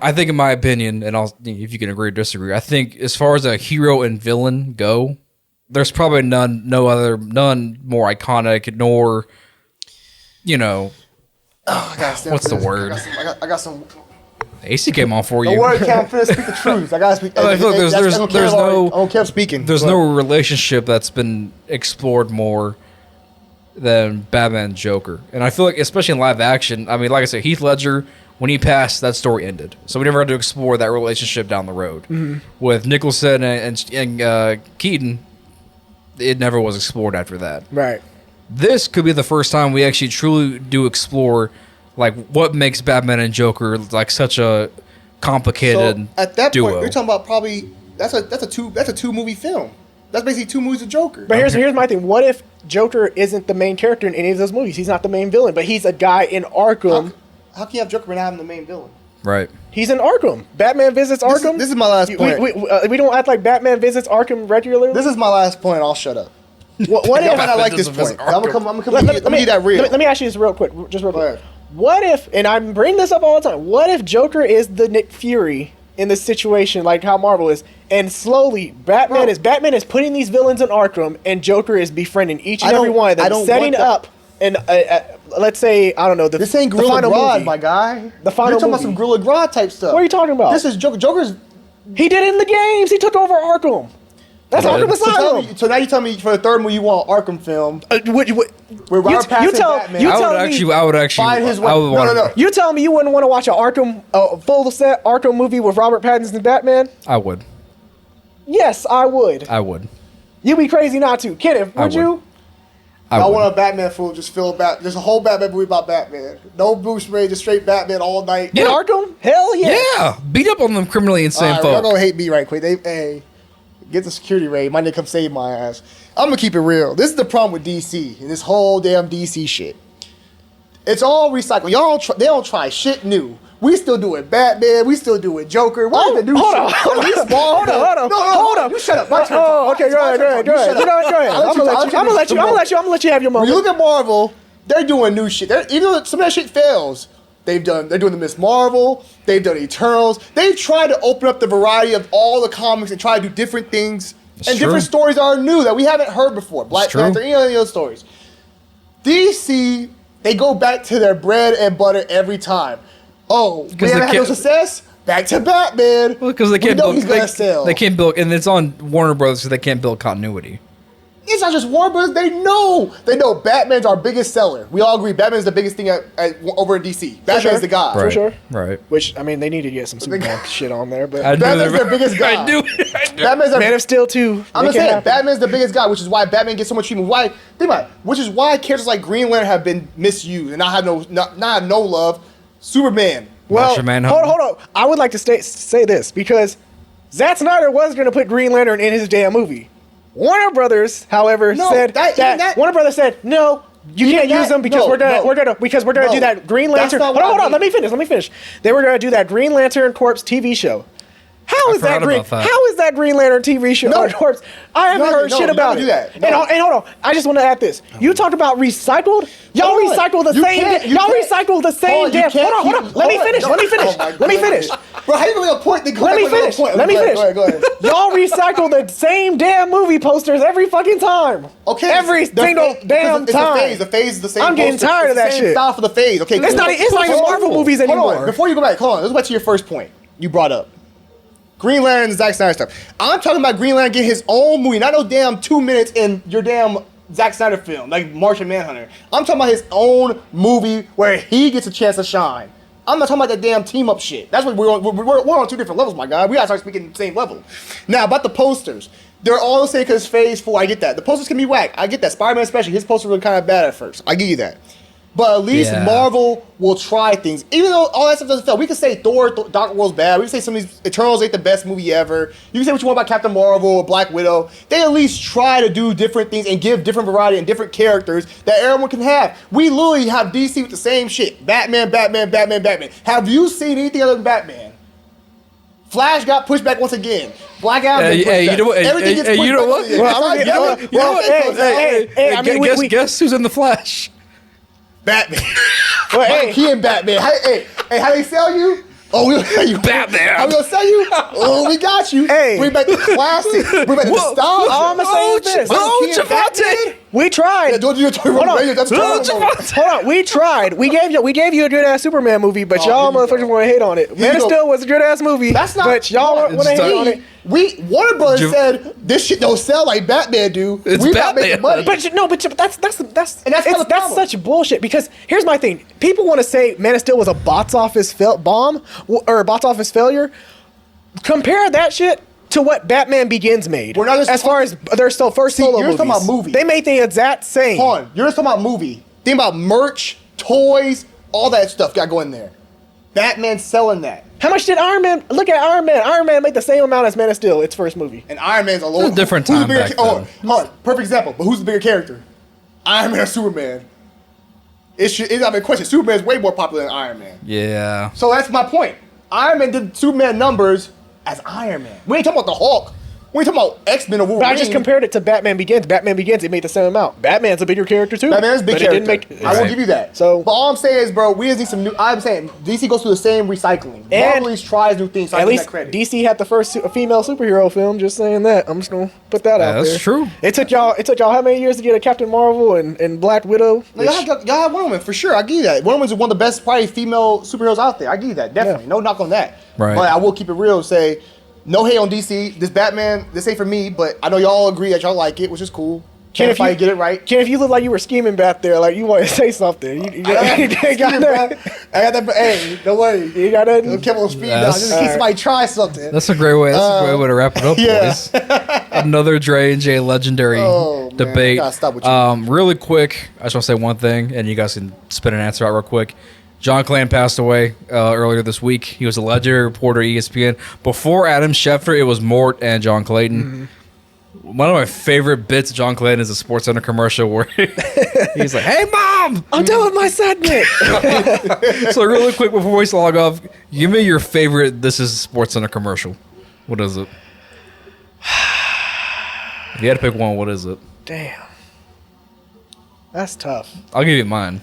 I think, in my opinion, and if you can agree or disagree, I think as far as a hero and villain go, there's probably none more iconic, nor, what's the word? I got some. AC came on for you. The word can't fit. Speak the truth. I gotta speak. I feel like there's no. I don't care speaking. There's no relationship that's been explored more than Batman and Joker. And I feel like, especially in live action, I mean, like I said, Heath Ledger, when he passed, that story ended. So we never had to explore that relationship down the road. Mm-hmm. With Nicholson and Keaton, it never was explored after that. Right. This could be the first time we actually truly do explore, like, what makes Batman and Joker like such a complicated So at that duo. point, you're talking about probably that's a two movie film. That's basically 2 movies of Joker. But here's my thing. What if Joker isn't the main character in any of those movies? He's not the main villain, but he's a guy in Arkham. How can you have Joker without having the main villain? Right. He's in Arkham. Batman visits Arkham. This is my last point. We don't act like Batman visits Arkham regularly. This is my last point. I'll shut up. What Y'all if? might not like this point. I'm gonna be that real. Let me ask you this real quick. Just real Go quick. ahead. What if? And I bring this up all the time. What if Joker is the Nick Fury in this situation, like how Marvel is, and slowly Batman is putting these villains in Arkham, and Joker is befriending each and every one of them, setting up. And let's say, I don't know. This ain't Gorilla Grodd, my guy. The final You're talking about movie. some Gorilla Grodd type stuff. What are you talking about? This is Joker. Joker's. He did it in the games. He took over Arkham. That's Arkham Asylum. So now you tell me for the third movie you want Arkham film. What, Where Robert Pattinson Batman. I would actually. Find his way. I would want No. You telling me you wouldn't want to watch a Arkham full set Arkham movie with Robert Pattinson Batman? I would. Yes, I would. I would. You'd be crazy not to. Kenneth, would you? I want a Batman film. Just there's a whole Batman movie about Batman. No Bruce Wayne, just straight Batman all night. In Arkham? Hell yeah. Yeah. Beat up on them criminally insane Y'all folk. gonna hate me right quick. Hey, get the security raid. My nigga come save my ass. I'm gonna keep it real. This is the problem with DC and this whole damn DC shit. It's all recycled. They don't try shit new. We still doing Batman. We still doing Joker. What is the new hold shit? on. Hold on. You shut up. My turn. Oh, okay, go ahead. You shut up. Go ahead. I'm gonna let you have your When moment. you look at Marvel, they're doing new shit. Even though some of that shit fails, they're doing the Miss Marvel. They've done Eternals. They've tried to open up the variety of all the comics and try to do different things and different stories that are new that we haven't heard before. Black Panther, any of those stories. DC, they go back to their bread and butter every time. Oh, we haven't had no success? Back to Batman. Well, because they can't build. He's gonna sell. They can't build, and it's on Warner Brothers, so they can't build continuity. It's not just Warner Brothers. They know Batman's our biggest seller. We all agree Batman's the biggest thing over in DC. Batman's the guy. For sure. Right. Which, I mean, they need to get some Superman shit on there. But Batman's their biggest guy. I knew it. Batman's Man of Steel 2. I'm just saying, Batman's the biggest guy, which is why Batman gets so much treatment. Think about it. Which is why characters like Green Lantern have been misused and not have no love. Superman. Well, Martian Manhunter. hold on. I would like to say this because Zack Snyder was going to put Green Lantern in his damn movie. Warner Brothers, however, said that Warner Brothers said no. You can't use them because we're gonna do that Green Lantern. Hold on. Let me finish. They were gonna do that Green Lantern Corps TV show. How is that Green Lantern TV show? No. Corps? I haven't heard shit about it. And hold on. I just want to add this. You talked about recycled. Y'all recycle the same. Y'all recycle the same damn. Hold on. Let me finish. Bro, how you gonna point? Let me finish. Go ahead. Y'all recycle the same damn movie posters every fucking time. Okay. Every single damn time. The phase is the same. I'm getting tired of that shit. Style for the phase. Okay. It's not even Marvel movies anymore. Hold on. Before you go back, let's go back to your first point you brought up. Green Lantern and Zack Snyder stuff. I'm talking about Green Lantern getting his own movie, not no damn 2 minutes in your damn Zack Snyder film, like Martian Manhunter. I'm talking about his own movie where he gets a chance to shine. I'm not talking about that damn team up shit. That's what we're on 2 different levels, my guy. We gotta start speaking the same level. Now, about the posters. They're all the same because Phase 4, I get that. The posters can be whack. I get that. Spider-Man especially, his posters were kind of bad at first. I give you that. But at least Marvel will try things. Even though all that stuff doesn't fail. We can say Thor, Dark World's bad. We can say some of these Eternals ain't the best movie ever. You can say what you want about Captain Marvel or Black Widow. They at least try to do different things and give different variety and different characters that everyone can have. We literally have DC with the same shit. Batman. Have you seen anything other than Batman? Flash got pushed back once again. Black Adam. You know what? Guess who's in the Flash? Batman. He and Batman. Hey, how they sell you? Oh, we'll sell you. Batman. How we gonna sell you? Oh, we got you. Hey. Bring back the classic. Bring back the nostalgia. All I'm gonna say is this. Javante. We tried. Yeah, don't do your Hold on. That's Hold on. We tried. We gave you a good ass Superman movie, but y'all motherfuckers want to hate on it. Man of Steel was a good ass movie. That's not. But y'all want to hate on it. Warner Brothers said this shit don't sell like Batman do. It's we Batman. not making money. But that's that's such bullshit. Because here's my thing: people want to say Man of Steel was a box office bomb or a box office failure. Compare that shit to what Batman Begins made. We're not just as far as their first solo you're movies. talking about movie. They made the exact same. Hold on, you're just talking about movie. Think about merch, toys, all that stuff got going there. Batman's selling that. How much did Iron Man? Look at Iron Man. Iron Man made the same amount as Man of Steel, its first movie. And Iron Man's a little different time back then. hold on, perfect example. But who's the bigger character? Iron Man or Superman? It's not a question. Superman's way more popular than Iron Man. Yeah. So that's my point. Iron Man did Superman numbers as Iron Man. We ain't talking about the Hulk. We ain't talking about X-Men or Wolverine. But I just compared it to Batman Begins. Batman Begins, it made the same amount. Batman's a bigger character too. Batman's a big but character. It didn't make, I will give you that. So, but all I'm saying is, bro, we just need some new. I'm saying DC goes through the same recycling. And Marvel at least tries new things. So at least DC had the first female superhero film. Just saying that. I'm just gonna put that out there. That's true. It took y'all how many years to get a Captain Marvel and Black Widow? Y'all have Wonder Woman for sure. I give you that. Wonder Woman's one of the best probably female superheroes out there. I give you that definitely. Yeah. No knock on that. Right. But I will keep it real. Say no hate on DC. This Batman, this ain't for me. But I know y'all agree that y'all like it, which is cool. Can't if you get it right. Ken, if you look like you were scheming back there, like you want to say something, you got that. I got that. Hey, don't worry. You got that. Kept on speed down just in case somebody tries something. That's a great way. That's a great way to wrap it up, yeah. boys. Another Dre and Jay legendary debate. I gotta stop with you. Really quick, I just want to say one thing, and you guys can spit an answer out real quick. John Clayton passed away earlier this week. He was a legendary reporter at ESPN. Before Adam Schefter, it was Mort and John Clayton. Mm-hmm. One of my favorite bits of John Clayton is a SportsCenter commercial where he's like, "Hey, Mom, I'm done with my segment." So really quick before we log off, give me your favorite This Is SportsCenter commercial. What is it? If you had to pick one, what is it? Damn. That's tough. I'll give you mine.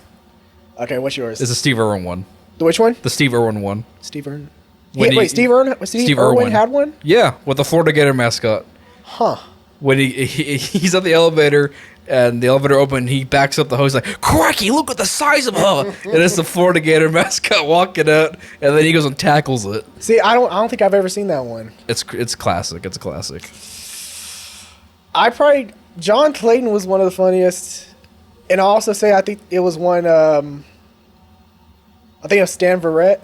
Okay, what's yours? It's a Steve Irwin one. Which one? The Steve Irwin one. Steve Irwin. When Steve Irwin had one? Yeah, with the Florida Gator mascot. Huh. When he's at the elevator and the elevator opened, he backs up the hose like, "Crikey, look at the size of her!" And it's the Florida Gator mascot walking out, and then he goes and tackles it. See, I don't think I've ever seen that one. It's classic. It's a classic. John Clayton was one of the funniest, and I'll also say I think it was one. I think it was Stan Verrett,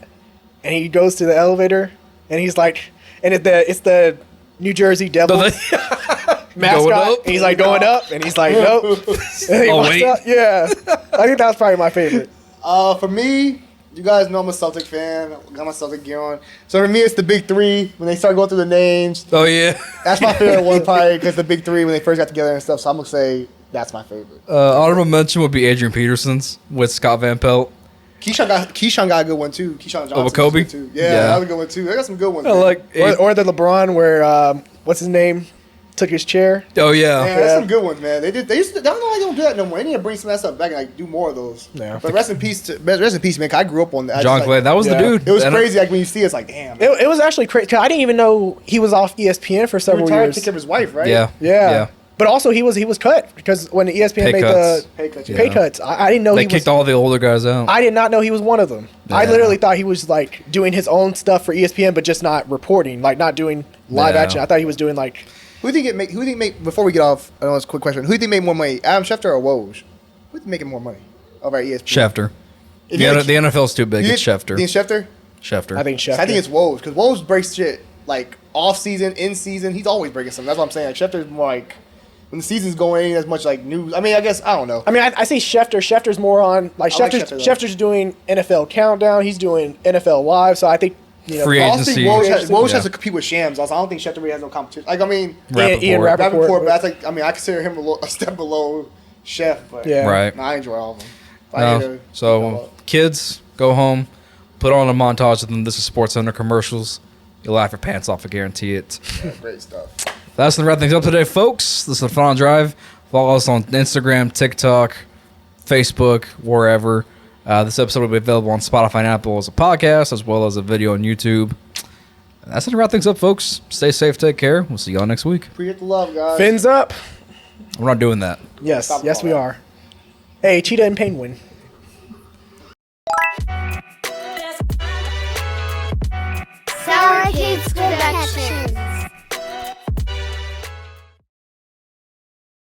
and he goes to the elevator, and he's like, and it's the New Jersey Devils mascot. And he's like going up, and he's like, nope. And he walks out. Yeah, I think that was probably my favorite. For me, you guys know I'm a Celtic fan. I got my Celtic gear on. So for me, it's the big three when they start going through the names. Oh yeah, that's my favorite one probably because the big three when they first got together and stuff. So I'm gonna say that's my favorite. Honorable mention would be Adrian Peterson's with Scott Van Pelt. Keyshawn got a good one too. Keyshawn Johnson. With Kobe? Too. Yeah, that was a good one too. I got some good ones. I like or the LeBron where what's his name took his chair. Oh yeah, that's some good ones, man. They used to. I don't know why they don't do that no more. They need to bring some of that stuff back and like do more of those. Yeah. But rest in peace, man. 'Cause I grew up on that. John Clayton, that was the dude. It was crazy. Like when you see, it's like, damn. It was actually crazy. I didn't even know he was off ESPN for several years. He took care of his wife, right? Yeah. But also he was cut because when ESPN made the pay cuts, I didn't know they kicked all the older guys out. I did not know he was one of them. Yeah. I literally thought he was like doing his own stuff for ESPN, but just not reporting, like not doing live action. I thought he was doing like. Who do you think make? Before we get off, I know it's a quick question. Who do you think made more money, Adam Schefter or Woj? Who do you think making more money over at ESPN? Schefter. The NFL's too big. It's Schefter. You think Schefter? Schefter. I think Schefter. So I think it's Woj because Woj breaks shit like off season, in season. He's always breaking something. That's what I'm saying. Like Schefter's more like. When the season's going, ain't as much like news. I mean, I guess I don't know. I mean, I see Schefter. Schefter's more on like Schefter's doing NFL Countdown. He's doing NFL Live. So I think free agency. Woj has to compete with Shams. Also, I don't think Schefter really has no competition. Like I mean, Ian Rappaport, but that's like I mean, I consider him a step below Chef. But right. I enjoy all of them. So kids, go home, put on a montage of them. This is SportsCenter commercials. You'll laugh your pants off. I guarantee it. Great stuff. That's going to wrap things up today, folks. This is Fun on Drive. Follow us on Instagram, TikTok, Facebook, wherever. This episode will be available on Spotify and Apple as a podcast, as well as a video on YouTube. And that's going to wrap things up, folks. Stay safe, take care. We'll see y'all next week. Appreciate the love, guys. Fins up. We're not doing that. Yes, Stop yes, we calling. are. Hey, Cheetah and Penguin. Sour Kids Production.